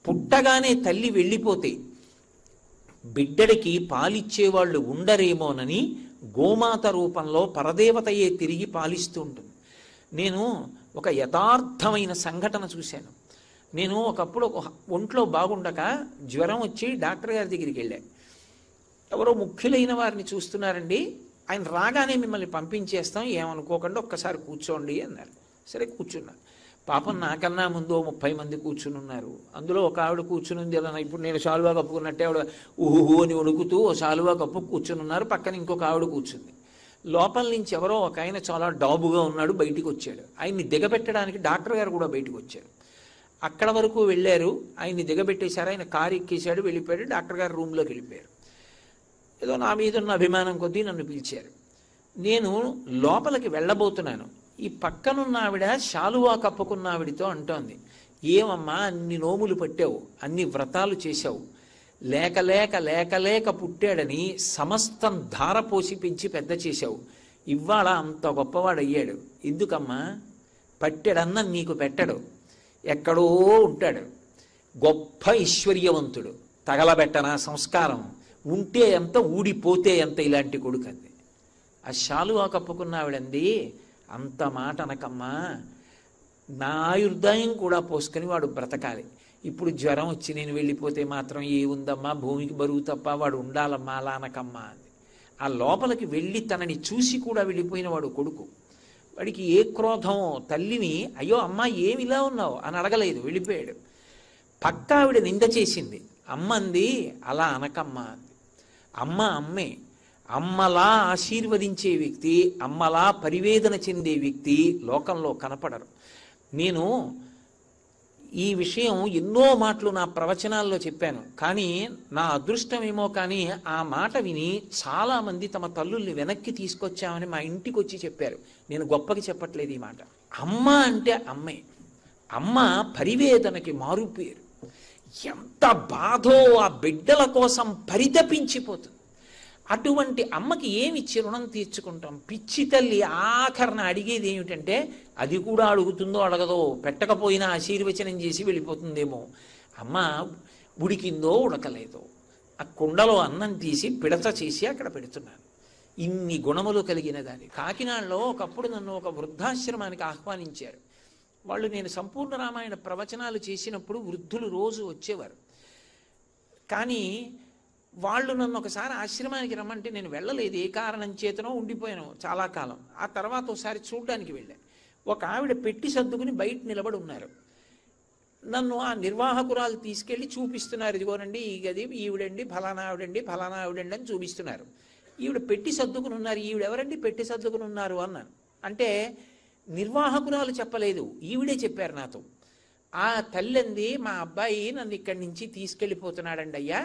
Speaker 3: పుట్టగానే తల్లి వెళ్ళిపోతే బిడ్డడికి పాలిచ్చేవాళ్ళు ఉండరేమోనని గోమాత రూపంలో పరదేవతయే తిరిగి పాలిస్తూ ఉంటుంది. నేను ఒక యథార్థమైన సంఘటన చూశాను. నేను ఒకప్పుడు ఒంట్లో బాగుండక జ్వరం వచ్చి డాక్టర్ గారి దగ్గరికి వెళ్ళాను. ఎవరో ముఖ్యులైన వారిని చూస్తున్నారండి, ఆయన రాగానే మిమ్మల్ని పంపించేస్తాం, ఏమనుకోకుండా ఒక్కసారి కూర్చోండి అన్నారు. సరే కూర్చున్నా. పాపం నాకన్నా ముందు 30 మంది కూర్చుని ఉన్నారు. అందులో ఒక ఆవిడ కూర్చుని ఉంది. అలా ఇప్పుడు నేను శాలువా కప్పుకున్నట్టే ఆవిడ ఊహు అని వణుకుతూ ఓ శాలువా కప్పు కూర్చుని ఉన్నారు. పక్కన ఇంకొక ఆవిడ కూర్చుంది. లోపల నుంచి ఎవరో ఒక ఆయన చాలా డాబుగా ఉన్నాడు, బయటికి వచ్చాడు. ఆయన్ని దిగబెట్టడానికి డాక్టర్ గారు కూడా బయటికి వచ్చారు. అక్కడ వరకు వెళ్ళారు, ఆయన్ని దిగబెట్టేశారు. ఆయన కారు ఎక్కేశాడు, వెళ్ళిపోయాడు. డాక్టర్ గారు రూమ్లోకి వెళ్ళిపోయారు. ఏదో నా మీద ఉన్న అభిమానం కొద్దీ నన్ను పిలిచారు. నేను లోపలికి వెళ్ళబోతున్నాను. ఈ పక్కనున్న ఆవిడ శాలువా కప్పుకున్న ఆవిడితో అంటోంది, ఏమమ్మా అన్ని నోములు పట్టావు, అన్ని వ్రతాలు చేశావు, లేక లేక లేక లేక పుట్టాడని సమస్తం ధార పోసి పెంచి పెద్ద చేశావు, ఇవాళ అంత గొప్పవాడయ్యాడు. ఎందుకమ్మా? పట్టెడన్నం నీకు పెట్టడు, ఎక్కడో ఉంటాడు, గొప్ప ఐశ్వర్యవంతుడు, తగలబెట్టనా సంస్కారం, ఉంటే ఎంత ఊడిపోతే ఎంత ఇలాంటి కొడుకు అంది. ఆ శాలువా కప్పుకున్న ఆవిడంది, అంత మాట అనకమ్మా, నా ఆయుర్దాయం కూడా పోసుకొని వాడు బ్రతకాలి. ఇప్పుడు జ్వరం వచ్చి నేను వెళ్ళిపోతే మాత్రం ఏ ఉందమ్మా, భూమికి బరువు తప్ప వాడు ఉండాలమ్మా, అలా అనకమ్మా అంది. ఆ లోపలికి వెళ్ళి తనని చూసి కూడా వెళ్ళిపోయిన వాడు కొడుకు. వాడికి ఏ క్రోధం, తల్లిని అయ్యో అమ్మా ఏమిలా ఉన్నావు అని అడగలేదు, వెళ్ళిపోయాడు. పక్క ఆవిడ నింద చేసింది. అమ్మ అంది, అలా అనకమ్మా అంది. అమ్మ అమ్మే. అమ్మలా ఆశీర్వదించే వ్యక్తి, అమ్మలా పరివేదన చెందే వ్యక్తి లోకంలో కనపడరు. నేను ఈ విషయం ఎన్నో మాటలు నా ప్రవచనాల్లో చెప్పాను. కానీ నా అదృష్టమేమో కానీ ఆ మాట విని చాలామంది తమ తల్లుల్ని వెనక్కి తీసుకొచ్చామని మా ఇంటికి వచ్చి చెప్పారు. నేను గొప్పకి చెప్పట్లేదు ఈ మాట. అమ్మ అంటే అమ్మే. అమ్మ పరివేదనకి మారుపేరు. ఎంత బాధో ఆ బిడ్డల కోసం పరితపించిపోతుంది. అటువంటి అమ్మకి ఏమిచ్చి రుణం తీర్చుకుంటాం? పిచ్చి తల్లి ఆఖరణ అడిగేది ఏమిటంటే, అది కూడా అడుగుతుందో అడగదో, పెట్టకపోయినా ఆశీర్వచనం చేసి వెళ్ళిపోతుందేమో. అమ్మ ఉడికిందో ఉడకలేదో, ఆ కుండలో అన్నం తీసి పిడత చేసి అక్కడ పెడుతున్నాను. ఇన్ని గుణములు కలిగిన దాన్ని. కాకినాడలో ఒకప్పుడు నన్ను ఒక వృద్ధాశ్రమానికి ఆహ్వానించారు. వాళ్ళు నేను సంపూర్ణ రామాయణ ప్రవచనాలు చేసినప్పుడు వృద్ధులు రోజు వచ్చేవారు. కానీ వాళ్ళు నన్ను ఒకసారి ఆశ్రమానికి రమ్మంటే నేను వెళ్ళలేదు. ఏ కారణం చేతనో ఉండిపోయాను చాలా కాలం. ఆ తర్వాత ఒకసారి చూడ్డానికి వెళ్ళాను. ఒక ఆవిడ పెట్టి సర్దుకుని బయట నిలబడి ఉన్నారు. నన్ను ఆ నిర్వాహకురాలు తీసుకెళ్ళి చూపిస్తున్నారు. ఇదిగోనండి ఈ గది, ఈవిడండి ఫలానా ఆవిడండి, ఫలానా ఆవిడండి అని చూపిస్తున్నారు. ఈవిడ పెట్టి సర్దుకుని ఉన్నారు. ఈవిడెవరండి పెట్టి సర్దుకుని ఉన్నారు అన్నాను. అంటే నిర్వాహకురాలు చెప్పలేదు, ఈవిడే చెప్పారు నాతో. ఆ తల్లింది, మా అబ్బాయి నన్ను ఇక్కడి నుంచి తీసుకెళ్ళిపోతున్నాడండి అయ్యా,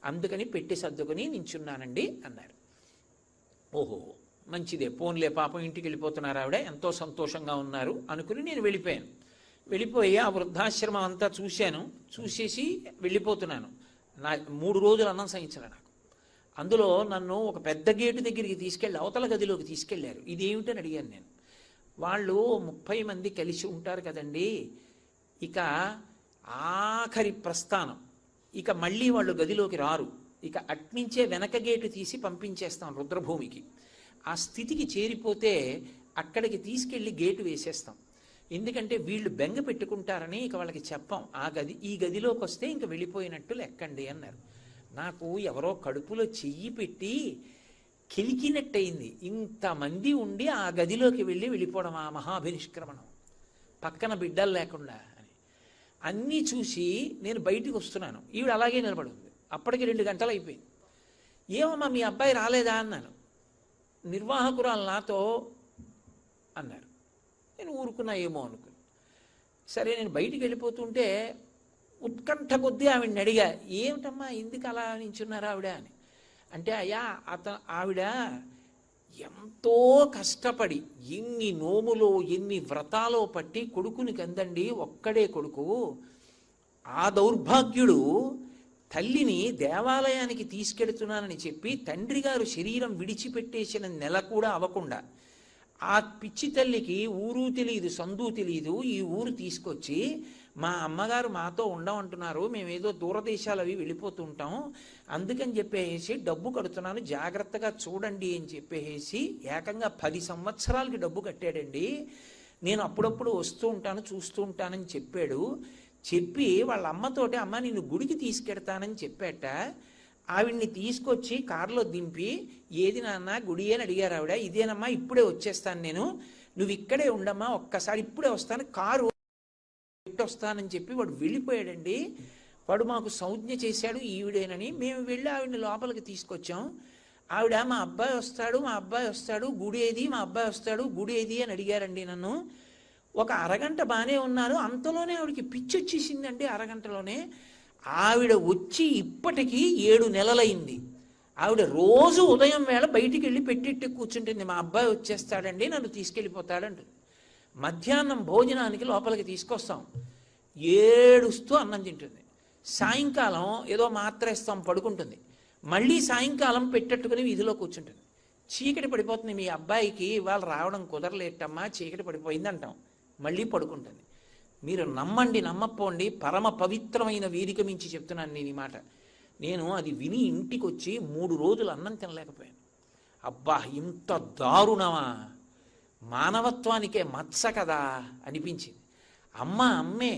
Speaker 3: అందుకని పెట్టి సర్దుకుని నించున్నానండి అన్నారు. ఓహో మంచిదే, పోన్లే పాపం ఇంటికి వెళ్ళిపోతున్నారు ఆవిడ, ఎంతో సంతోషంగా ఉన్నారు అనుకుని నేను వెళ్ళిపోయాను. వెళ్ళిపోయి ఆ వృద్ధాశ్రమం అంతా చూశాను. చూసేసి వెళ్ళిపోతున్నాను. నా 3 రోజులు అన్నం సహించలే నాకు. అందులో నన్ను ఒక పెద్ద గేటు దగ్గరికి తీసుకెళ్ళి అవతల గదిలోకి తీసుకెళ్లారు. ఇదేమిటని అడిగాను నేను. వాళ్ళు 30 మంది కలిసి ఉంటారు కదండి, ఇక ఆఖరి ప్రస్థానం, ఇక మళ్ళీ వాళ్ళు గదిలోకి రారు, ఇక అట్నుంచే వెనక గేటు తీసి పంపించేస్తాం రుద్రభూమికి. ఆ స్థితికి చేరిపోతే అక్కడికి తీసుకెళ్ళి గేటు వేసేస్తాం. ఎందుకంటే వీళ్ళు బెంగ పెట్టుకుంటారని ఇక వాళ్ళకి చెప్పాం. ఈ గదిలోకి వస్తే ఇంక వెళ్ళిపోయినట్టు లెక్కండి అన్నారు. నాకు ఎవరో కడుపులో చెయ్యి పెట్టి కిలికినట్టయింది. ఇంతమంది ఉండి ఆ గదిలోకి వెళ్ళిపోవడం, ఆ మహాభినిష్క్రమణం, పక్కన బిడ్డలు లేకుండా అని అన్నీ చూసి నేను బయటికి వస్తున్నాను. ఈవిడ అలాగే నిలబడింది. అప్పటికి 2 గంటలు అయిపోయింది. ఏమమ్మా మీ అబ్బాయి రాలేదా అన్నాను. నిర్వాహకురాలు నాతో అన్నారు. నేను ఊరుకున్నా ఏమో అనుకుని. సరే నేను బయటికి వెళ్ళిపోతుంటే ఉత్కంఠ కొద్దీ ఆవిడని అడిగా, ఏమిటమ్మా ఎందుకు అలా నించున్నారు ఆవిడ అని. అంటే అయ్యా ఆవిడ ఎంతో కష్టపడి ఎన్ని నోములో ఎన్ని వ్రతాలో పట్టి కొడుకుని కందండి, ఒక్కడే కొడుకు. ఆ దౌర్భాగ్యుడు తల్లిని దేవాలయానికి తీసుకెడుతున్నానని చెప్పి తండ్రి గారు శరీరం విడిచిపెట్టేసిన నెల కూడా అవ్వకుండా ఆ పిచ్చి తల్లికి ఊరు తెలియదు సందు తెలియదు ఈ ఊరు తీసుకొచ్చి మా అమ్మగారు మాతో ఉండమంటున్నారు, మేమేదో దూరదేశాలు అవి వెళ్ళిపోతుంటాం, అందుకని చెప్పేసి డబ్బు కడుతున్నాను జాగ్రత్తగా చూడండి అని చెప్పేసి ఏకంగా 10 సంవత్సరాలకి డబ్బు కట్టాడండి. నేను అప్పుడప్పుడు వస్తూ ఉంటాను చూస్తూ ఉంటానని చెప్పాడు. చెప్పి వాళ్ళ అమ్మతోటి అమ్మ నిన్ను గుడికి తీసుకెడతానని చెప్పాట. ఆవిడ్ని తీసుకొచ్చి కారులో దింపి ఏది నాన్న గుడి అని అడిగారు ఆవిడ. ఇదేనమ్మా ఇప్పుడే వచ్చేస్తాను నేను, నువ్వు ఇక్కడే ఉండమ్మా ఒక్కసారి ఇప్పుడే వస్తాను కారు వస్తానని చెప్పి వాడు వెళ్ళిపోయాడండి. వాడు మాకు సంజ్ఞ చేశాడు ఈవిడేనని. మేము వెళ్ళి ఆవిడని లోపలికి తీసుకొచ్చాం. ఆవిడ మా అబ్బాయి వస్తాడు గుడి ఏది, మా అబ్బాయి వస్తాడు గుడి ఏది అని అడిగారండి నన్ను. ఒక అరగంట బాగానే ఉన్నారు, అంతలోనే ఆవిడకి పిచ్చి వచ్చేసిందండి. అరగంటలోనే ఆవిడ వచ్చి ఇప్పటికీ 7 నెలలైంది. ఆవిడ రోజు ఉదయం వేళ బయటికి వెళ్ళి పెట్టిట్టి కూర్చుంటుంది, మా అబ్బాయి వచ్చేస్తాడండి నన్ను తీసుకెళ్ళిపోతాడంటుంది. మధ్యాహ్నం భోజనానికి లోపలికి తీసుకొస్తాం, ఏడుస్తూ అన్నం తింటుంది. సాయంకాలం ఏదో మాత్ర ఇస్తాం పడుకుంటుంది. మళ్ళీ సాయంకాలం పెట్టట్టుకుని వీధిలో కూర్చుంటుంది. చీకటి పడిపోతుంది, మీ అబ్బాయికి ఇవాళ రావడం కుదరలేటమ్మా చీకటి పడిపోయింది అంటాం. మళ్ళీ పడుకుంటుంది. మీరు నమ్మండి నమ్మపోండి, పరమ పవిత్రమైన వేదిక మించి చెప్తున్నాను నేను ఈ మాట. నేను అది విని ఇంటికి వచ్చి 3 రోజులు అన్నం తినలేకపోయాను. అబ్బా ఇంత దారుణమా, మానవత్వానికే మత్స కదా అనిపించింది. అమ్మే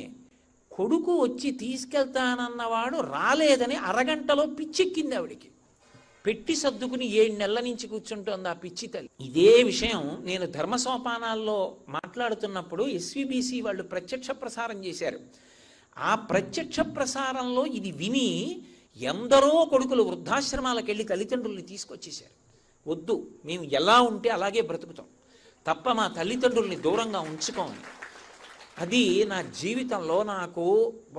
Speaker 3: కొడుకు వచ్చి తీసుకెళ్తానన్నవాడు రాలేదని అరగంటలో పిచ్చెక్కింది ఆవిడికి. పెట్టి సర్దుకుని 7 నెలల నుంచి కూర్చుంటోంది ఆ పిచ్చి తల్లి. ఇదే విషయం నేను ధర్మ సోపానాల్లో మాట్లాడుతున్నప్పుడు ఎస్విబిసి వాళ్ళు ప్రత్యక్ష ప్రసారం చేశారు. ఆ ప్రత్యక్ష ప్రసారంలో ఇది విని ఎందరో కొడుకులు వృద్ధాశ్రమాలకు వెళ్ళి తల్లిదండ్రుల్ని తీసుకొచ్చేశారు. వద్దు మేము ఎలా ఉంటే అలాగే బ్రతుకుతాం తప్ప మా తల్లిదండ్రుల్ని దూరంగా ఉంచుకోండి. అది నా జీవితంలో నాకు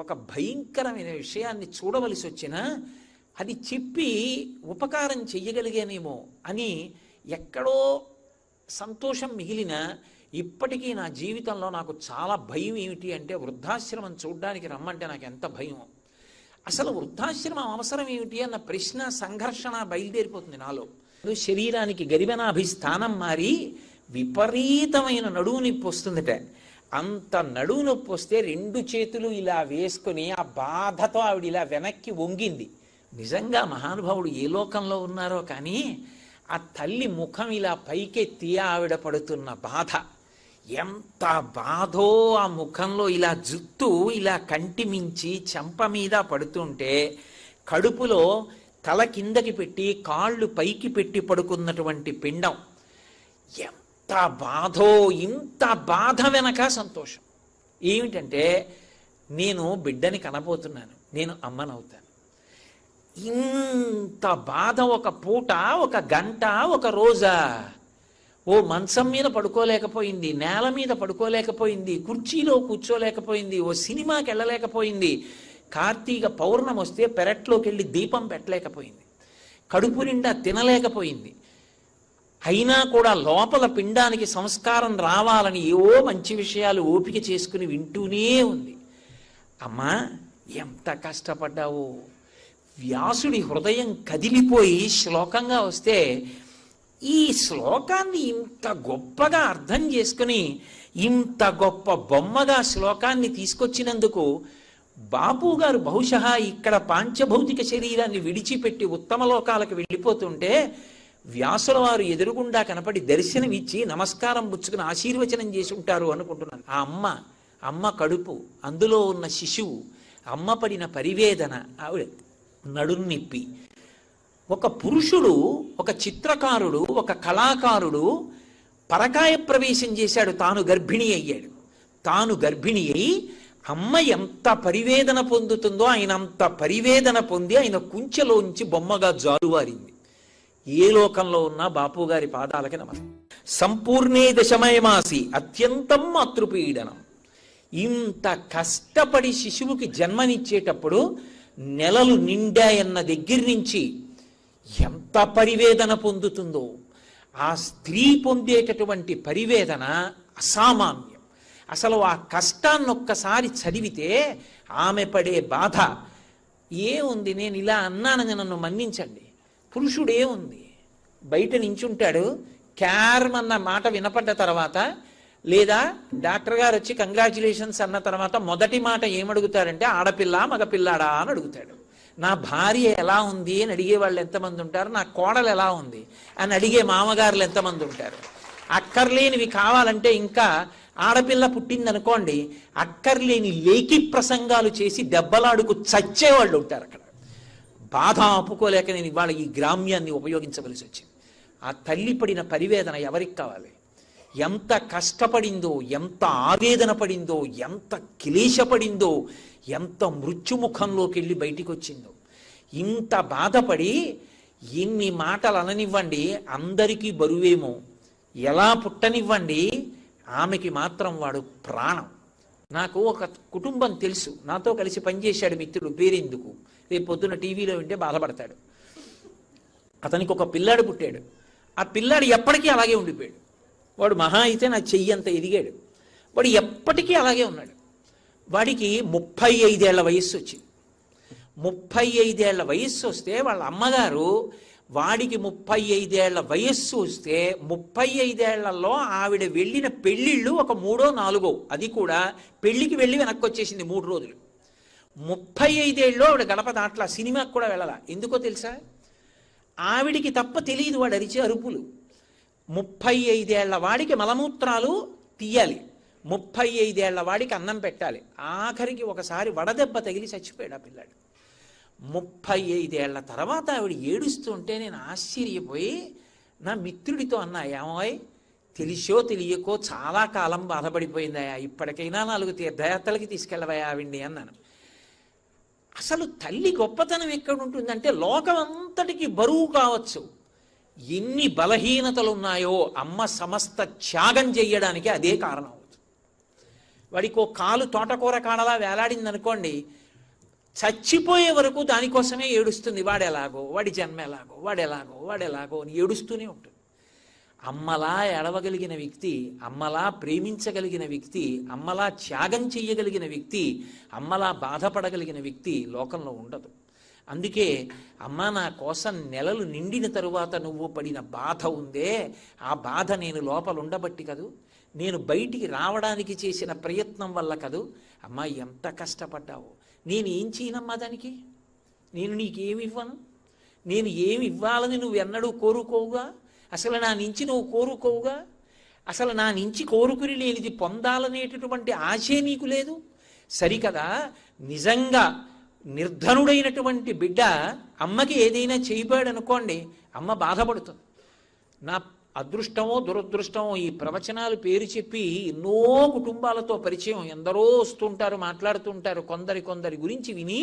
Speaker 3: ఒక భయంకరమైన విషయాన్ని చూడవలసి వచ్చినా అది చెప్పి ఉపకారం చెయ్యగలిగానేమో అని ఎక్కడో సంతోషం మిగిలిన ఇప్పటికీ నా జీవితంలో నాకు చాలా భయం. ఏమిటి అంటే వృద్ధాశ్రమం చూడ్డానికి రమ్మంటే నాకు ఎంత భయం. అసలు వృద్ధాశ్రమం అవసరం ఏమిటి అన్న ప్రశ్న సంఘర్షణ బయలుదేరిపోతుంది నాలో. శరీరానికి గరిబనాభి స్థానం మారి విపరీతమైన నడువు నొప్పి వస్తుందట. అంత నడువు నొప్పి వస్తే 2 చేతులు ఇలా వేసుకొని ఆ బాధతో ఆవిడ ఇలా వెనక్కి వంగింది. నిజంగా మహానుభావుడు ఏ లోకంలో ఉన్నారో కానీ ఆ తల్లి ముఖం ఇలా పైకెత్తి ఆవిడ పడుతున్న బాధ ఎంత బాధో. ఆ ముఖంలో ఇలా జుత్తు ఇలా కంటి మించి చెంప మీద పడుతుంటే కడుపులో తల కిందకి పెట్టి కాళ్ళు పైకి పెట్టి పడుకున్నటువంటి పిండం ఎంత బాధో. ఇంత బాధ వెనక సంతోషం ఏమిటంటే నేను బిడ్డని కనబోతున్నాను, నేను అమ్మనవుతాను. ఇంత బాధ ఒక పూట, ఒక గంట, ఒక రోజా. ఓ మంచం మీద పడుకోలేకపోయింది, నేల మీద పడుకోలేకపోయింది, కుర్చీలో కూర్చోలేకపోయింది, ఓ సినిమాకి వెళ్ళలేకపోయింది, కార్తీక పౌర్ణమి వస్తే పెరట్లోకి వెళ్ళి దీపం పెట్టలేకపోయింది, కడుపు నిండా తినలేకపోయింది. అయినా కూడా లోపల పిండానికి సంస్కారం రావాలని ఏవో మంచి విషయాలు ఓపిక చేసుకుని వింటూనే ఉంది. అమ్మా ఎంత కష్టపడ్డావో. వ్యాసుడి హృదయం కదిలిపోయి శ్లోకంగా వస్తే ఈ శ్లోకాన్ని ఇంత గొప్పగా అర్థం చేసుకుని ఇంత గొప్ప బొమ్మగా శ్లోకాన్ని తీసుకొచ్చినందుకు బాపు గారు బహుశా ఇక్కడ పాంచభౌతిక శరీరాన్ని విడిచిపెట్టి ఉత్తమ లోకాలకు వెళ్ళిపోతుంటే వ్యాసుల వారు ఎదురుగుండా కనపడి దర్శనమిచ్చి నమస్కారం పుచ్చుకుని ఆశీర్వచనం చేసి ఉంటారు అనుకుంటున్నాను. ఆ అమ్మ కడుపు, అందులో ఉన్న శిశువు, అమ్మ పడిన పరివేదన, ఆవిడ నడున్నిప్పి ఒక పురుషుడు, ఒక చిత్రకారుడు, ఒక కళాకారుడు పరకాయ ప్రవేశం చేశాడు, తాను గర్భిణి అయ్యాడు. తాను గర్భిణి అయి అమ్మ ఎంత పరివేదన పొందుతుందో ఆయన అంత పరివేదన పొంది ఆయన కుంచెలోంచి బొమ్మగా జారువారింది. ఏ లోకంలో ఉన్నా బాపు గారి పాదాలకి నమస్కారం. సంపూర్ణే దశమయమాసి అత్యంతం మాతృపీడనం. ఇంత కష్టపడి శిశువుకి జన్మనిచ్చేటప్పుడు నెలలు నిండాయన్న దగ్గర నుంచి ఎంత పరివేదన పొందుతుందో, ఆ స్త్రీ పొందేటటువంటి పరివేదన అసామాన్యం. అసలు ఆ కష్టాన్ని ఒక్కసారి చదివితే ఆమె పడే బాధ ఏముంది. నేను ఇలా అన్నానని నన్ను మన్నించండి. పురుషుడు ఏముంది, బయట నించుంటాడు, క్యార్మ్ అన్న మాట వినపడ్డ తర్వాత, లేదా డాక్టర్ గారు వచ్చి కంగ్రాచులేషన్స్ అన్న తర్వాత మొదటి మాట ఏమడుగుతారంటే ఆడపిల్ల మగపిల్లాడా అని అడుగుతాడు. నా భార్య ఎలా ఉంది అని అడిగే వాళ్ళు ఎంతమంది ఉంటారు, నా కోడలు ఎలా ఉంది అని అడిగే మామగారులు ఎంతమంది ఉంటారు. అక్కర్లేనివి కావాలంటే ఇంకా ఆడపిల్ల పుట్టిందనుకోండి, అక్కర్లేని లేఖి ప్రసంగాలు చేసి దెబ్బలాడుకు చచ్చేవాళ్ళు ఉంటారు అక్కడ. బాధ ఆపుకోలేక నేను ఇవాళ ఈ గ్రామ్యాన్ని ఉపయోగించవలసి వచ్చింది. ఆ తల్లి పడిన పరివేదన ఎవరికి కావాలి? ఎంత కష్టపడిందో, ఎంత ఆవేదన పడిందో, ఎంత క్లేశపడిందో, ఎంత మృత్యుముఖంలోకి వెళ్ళి బయటికి వచ్చిందో. ఇంత బాధపడి ఎన్ని మాటలు అననివ్వండి, అందరికీ బరువేమో. ఎలా పుట్టనివ్వండి, ఆమెకి మాత్రం వాడు ప్రాణం. నాకు ఒక కుటుంబం తెలుసు, నాతో కలిసి పనిచేశాడు మిత్రుడు, పేరెందుకు, రేపు పొద్దున్న టీవీలో వింటే బాధపడతాడు. అతనికి ఒక పిల్లాడు పుట్టాడు. ఆ పిల్లాడు ఎప్పటికీ అలాగే ఉండిపోయాడు. వాడు మహా అయితే నా చెయ్యి అంత ఎదిగాడు. వాడు ఎప్పటికీ అలాగే ఉన్నాడు. వాడికి 35 ఏళ్ల వయస్సు వచ్చింది. 35 ఏళ్ల వయస్సు వస్తే వాళ్ళ అమ్మగారు, వాడికి 35 ఏళ్ల వయస్సు వస్తే 35 ఏళ్లలో ఆవిడ వెళ్ళిన పెళ్ళిళ్ళు ఒక 3, 4, అది కూడా పెళ్లికి వెళ్ళి వెనక్కి వచ్చేసింది 3 రోజులు. 35 ఏళ్ళు ఆవిడ గడప దాట్లా, సినిమాకి కూడా వెళ్ళాల. ఎందుకో తెలుసా? ఆవిడికి తప్ప తెలియదు వాడు అరిచే అరుపులు. 35 ఏళ్ల వాడికి మలమూత్రాలు తీయాలి, 35 ఏళ్ల వాడికి అన్నం పెట్టాలి. ఆఖరికి ఒకసారి వడదెబ్బ తగిలి చచ్చిపోయాడు ఆ పిల్లాడు. 35 ఏళ్ల తర్వాత ఆవిడ ఏడుస్తుంటే నేను ఆశ్చర్యపోయి నా మిత్రుడితో అన్నా, ఏమోయ్ తెలిసో తెలియకో చాలా కాలం బాధపడిపోయిందయా, ఇప్పటికైనా 4 తీర్థయాత్రలకి తీసుకెళ్ళవయా ఆవిడ్ని అన్నాను. అసలు తల్లి గొప్పతనం ఎక్కడ ఉంటుందంటే, లోకం అంతటికి బరువు కావచ్చు, ఎన్ని బలహీనతలు ఉన్నాయో అమ్మ సమస్త త్యాగం చెయ్యడానికి అదే కారణం అవుతుంది. వాడికి ఓ కాలు తోటకూర కాడలా వేలాడింది అనుకోండి, చచ్చిపోయే వరకు దానికోసమే ఏడుస్తుంది. వాడెలాగో, వాడి జన్మ ఎలాగో, వాడెలాగో అని ఏడుస్తూనే ఉంటుంది. అమ్మలా ఎడవగలిగిన వ్యక్తి, అమ్మలా ప్రేమించగలిగిన వ్యక్తి, అమ్మలా త్యాగం చెయ్యగలిగిన వ్యక్తి, అమ్మలా బాధపడగలిగిన వ్యక్తి లోకంలో ఉండదు. అందుకే అమ్మ నా కోసం నెలలు నిండిన తరువాత నువ్వు పడిన బాధ ఉందే, ఆ బాధ నేను లోపల ఉండబట్టి కదూ, నేను బయటికి రావడానికి చేసిన ప్రయత్నం వల్ల కదూ. అమ్మ ఎంత కష్టపడ్డావు, నేను ఏం చేయనమ్మా దానికి, నేను నీకేమి ఇవ్వను, నేను ఏమి ఇవ్వాలని నువ్వు ఎన్నడూ కోరుకోవుగా, అసలు నా నుంచి నువ్వు కోరుకోవుగా, అసలు నా నుంచి కోరుకుని లేనిది పొందాలనేటటువంటి ఆశే నీకు లేదు. సరికదా, నిజంగా నిర్ధనుడైనటువంటి బిడ్డ అమ్మకి ఏదైనా చేయబోయాడనుకోండి, అమ్మ బాధపడుతుంది. నా అదృష్టమో దురదృష్టమో ఈ ప్రవచనాలు పేరు చెప్పి ఎన్నో కుటుంబాలతో పరిచయం, ఎందరో వస్తుంటారు, మాట్లాడుతుంటారు. కొందరి గురించి విని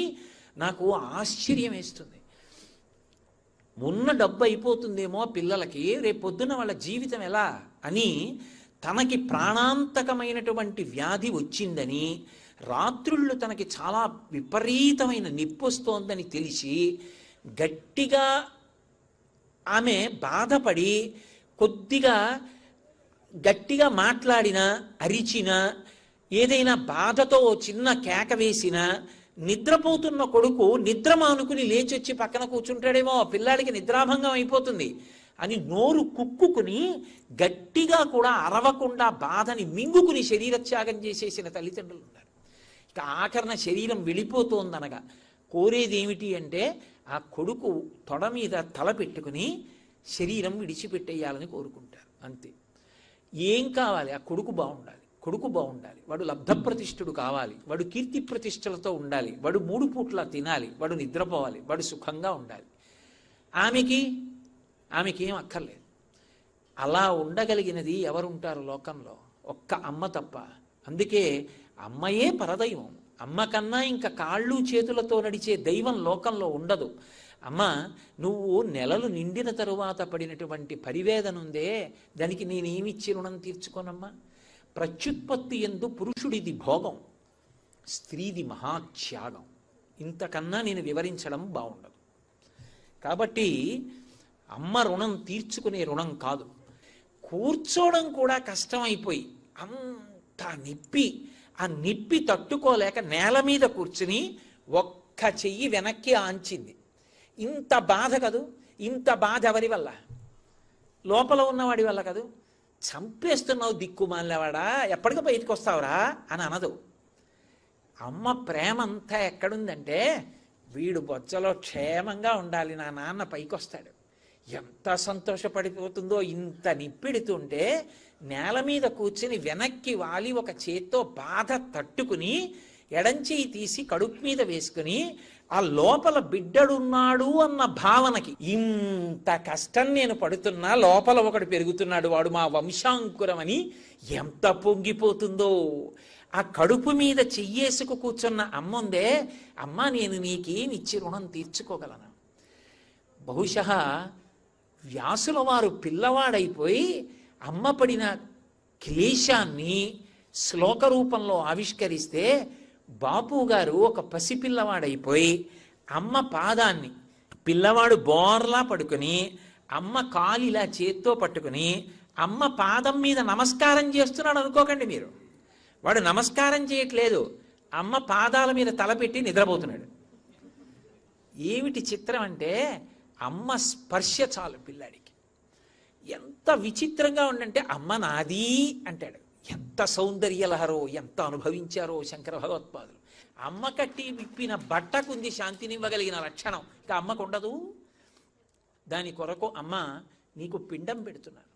Speaker 3: నాకు ఆశ్చర్యం వేస్తుంది. ఉన్న డబ్బు అయిపోతుందేమో పిల్లలకి, రేపు పొద్దున్న వాళ్ళ జీవితం ఎలా అని, తనకి ప్రాణాంతకమైనటువంటి వ్యాధి వచ్చిందని, రాత్రుళ్ళు తనకి చాలా విపరీతమైన నొప్పి వస్తోందని తెలిసి గట్టిగా ఆమె బాధపడి కొద్దిగా గట్టిగా మాట్లాడినా, అరిచినా, ఏదైనా బాధతో చిన్న కేక వేసినా, నిద్రపోతున్న కొడుకు నిద్ర మానుకుని లేచొచ్చి పక్కన కూర్చుంటాడేమో, పిల్లాడికి నిద్రాభంగం అయిపోతుంది అని నోరు కుక్కుని గట్టిగా కూడా అరవకుండా బాధని మింగుకుని శరీరత్యాగం చేసేసిన తల్లిదండ్రులు ఉన్నారు. ఇక ఆఖరణ శరీరం వెళ్ళిపోతోందనగా కోరేది ఏమిటి అంటే, ఆ కొడుకు తొడ మీద తల పెట్టుకుని శరీరం విడిచిపెట్టేయాలని కోరుకుంటారు. అంతే. ఏం కావాలి? ఆ కొడుకు బాగుండాలి, వాడు లబ్ధప్రతిష్ఠుడు కావాలి, వాడు కీర్తి ప్రతిష్టలతో ఉండాలి, వాడు 3 పూట్ల తినాలి, వాడు నిద్రపోవాలి, వాడు సుఖంగా ఉండాలి. ఆమెకి ఏం అక్కర్లేదు. అలా ఉండగలిగినది ఎవరుంటారు లోకంలో? ఒక్క అమ్మ తప్ప. అందుకే అమ్మయే పరదైవం. అమ్మ కన్నా ఇంకా కాళ్ళు చేతులతో నడిచే దైవం లోకంలో ఉండదు. అమ్మ, నువ్వు నెలలు నిండిన తరువాత పడినటువంటి పరివేదన ఉందే, దానికి నేనేమిచ్చి రుణం తీర్చుకోనమ్మా? ప్రత్యుత్పత్తి యందు పురుషుడిది భోగం, స్త్రీది మహాత్యాగం. ఇంతకన్నా నేను వివరించడం బాగుండదు. కాబట్టి అమ్మ రుణం తీర్చుకునే రుణం కాదు. కూర్చోవడం కూడా కష్టమైపోయి అంత నిప్పి, ఆ నిప్పి తట్టుకోలేక నేల మీద కూర్చుని ఒక్క చెయ్యి వెనక్కి ఆంచింది. ఇంత బాధ కదూ. ఇంత బాధ ఎవరి వల్ల? లోపల ఉన్నవాడి వల్ల కదూ. చంపేస్తున్నావు దిక్కుమాలినవాడా, ఎప్పటికీ బయటకు వస్తావురా అని అనదు. అమ్మ ప్రేమ అంతా ఎక్కడుందంటే, వీడు బొజ్జలో క్షేమంగా ఉండాలి, నా నాన్న పైకి వస్తాడు. ఎంత సంతోషపడిపోతుందో. ఇంత నిప్పెడుతుంటే నేల మీద కూర్చుని వెనక్కి వాలి ఒక చేత్తో బాధ తట్టుకుని ఎడంచేయి తీసి కడుపు మీద వేసుకుని ఆ లోపల బిడ్డడున్నాడు అన్న భావనకి, ఇంత కష్టం నేను పడుతున్నా లోపల ఒకడు పెరుగుతున్నాడు, వాడు మా వంశాంకురం అని ఎంత పొంగిపోతుందో. ఆ కడుపు మీద చెయ్యేసుకు కూర్చున్న అమ్మ ఉందే, అమ్మ నేను నీకేమిచ్చి రుణం తీర్చుకోగలను? బహుశः వ్యాసుల వారు పిల్లవాడైపోయి అమ్మ పడిన క్లేశాన్ని శ్లోక రూపంలో ఆవిష్కరిస్తే, బాపు గారు ఒక పసిపిల్లవాడైపోయి అమ్మ పాదాన్ని, పిల్లవాడు బోర్లా పడుకుని అమ్మ కాలిలా చేత్తో పట్టుకుని అమ్మ పాదం మీద నమస్కారం చేస్తున్నాడు అనుకోకండి మీరు. వాడు నమస్కారం చేయట్లేదు, అమ్మ పాదాల మీద తలపెట్టి నిద్రపోతున్నాడు. ఏమిటి చిత్రం అంటే, అమ్మ స్పర్శ చాలు పిల్లాడికి. ఎంత విచిత్రంగా ఉండంటే, అమ్మ నాది అంటాడు. ఎంత సౌందర్యలహరో, ఎంత అనుభవించారో శంకర భగవత్పాదులు. అమ్మ కట్టి విప్పిన బట్టకుంది శాంతినివ్వగలిగిన లక్షణం, ఇంకా అమ్మకు ఉండదు. దాని కొరకు అమ్మ నీకు పిండం పెడుతున్నాను.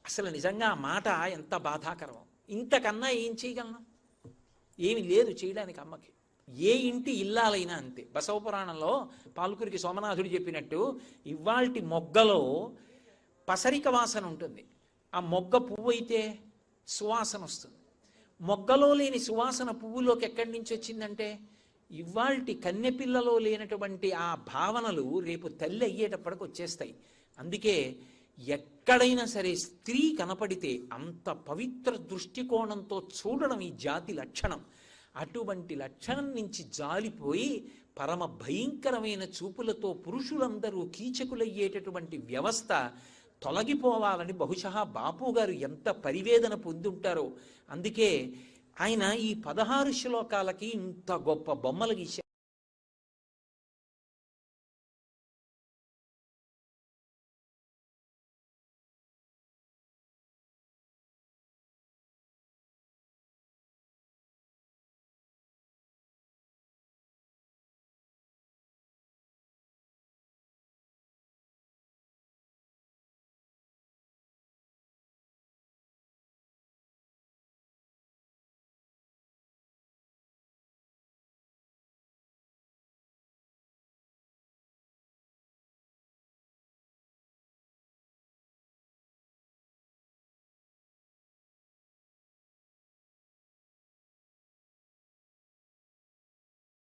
Speaker 3: అసలు నిజంగా ఆ మాట ఎంత బాధాకరం. ఇంతకన్నా ఏం చేయగలను? ఏమి లేదు చేయడానికి అమ్మకి. ఏ ఇంటి ఇల్లాలైనా అంతే. బసవపురాణంలో పాల్కురికి సోమనాథుడు చెప్పినట్టు, ఇవాల్టి మొగ్గలో పసరిక వాసన ఉంటుంది. ఆ మొగ్గ పువ్వు అయితే సువాసన వస్తుంది. మొగ్గలో లేని సువాసన పువ్వులోకి ఎక్కడి నుంచి వచ్చిందంటే, ఇవాల్టి కన్నెపిల్లలో లేనటువంటి ఆ భావనలు రేపు తల్లి అయ్యేటప్పటికి వచ్చేస్తాయి. అందుకే ఎక్కడైనా సరే స్త్రీ కనపడితే అంత పవిత్ర దృష్టికోణంతో చూడడం ఈ జాతి లక్షణం. అటువంటి లక్షణం నుంచి జాలిపోయి పరమ భయంకరమైన చూపులతో పురుషులందరూ కీచకులయ్యేటటువంటి వ్యవస్థ తొలగిపోవాలని బహుశः బాపు గారు ఎంత పరివేదన పొందుంటారో. అందుకే ఆయన ఈ 16 శ్లోకాలకి ఇంత గొప్ప బొమ్మలు గీశారు.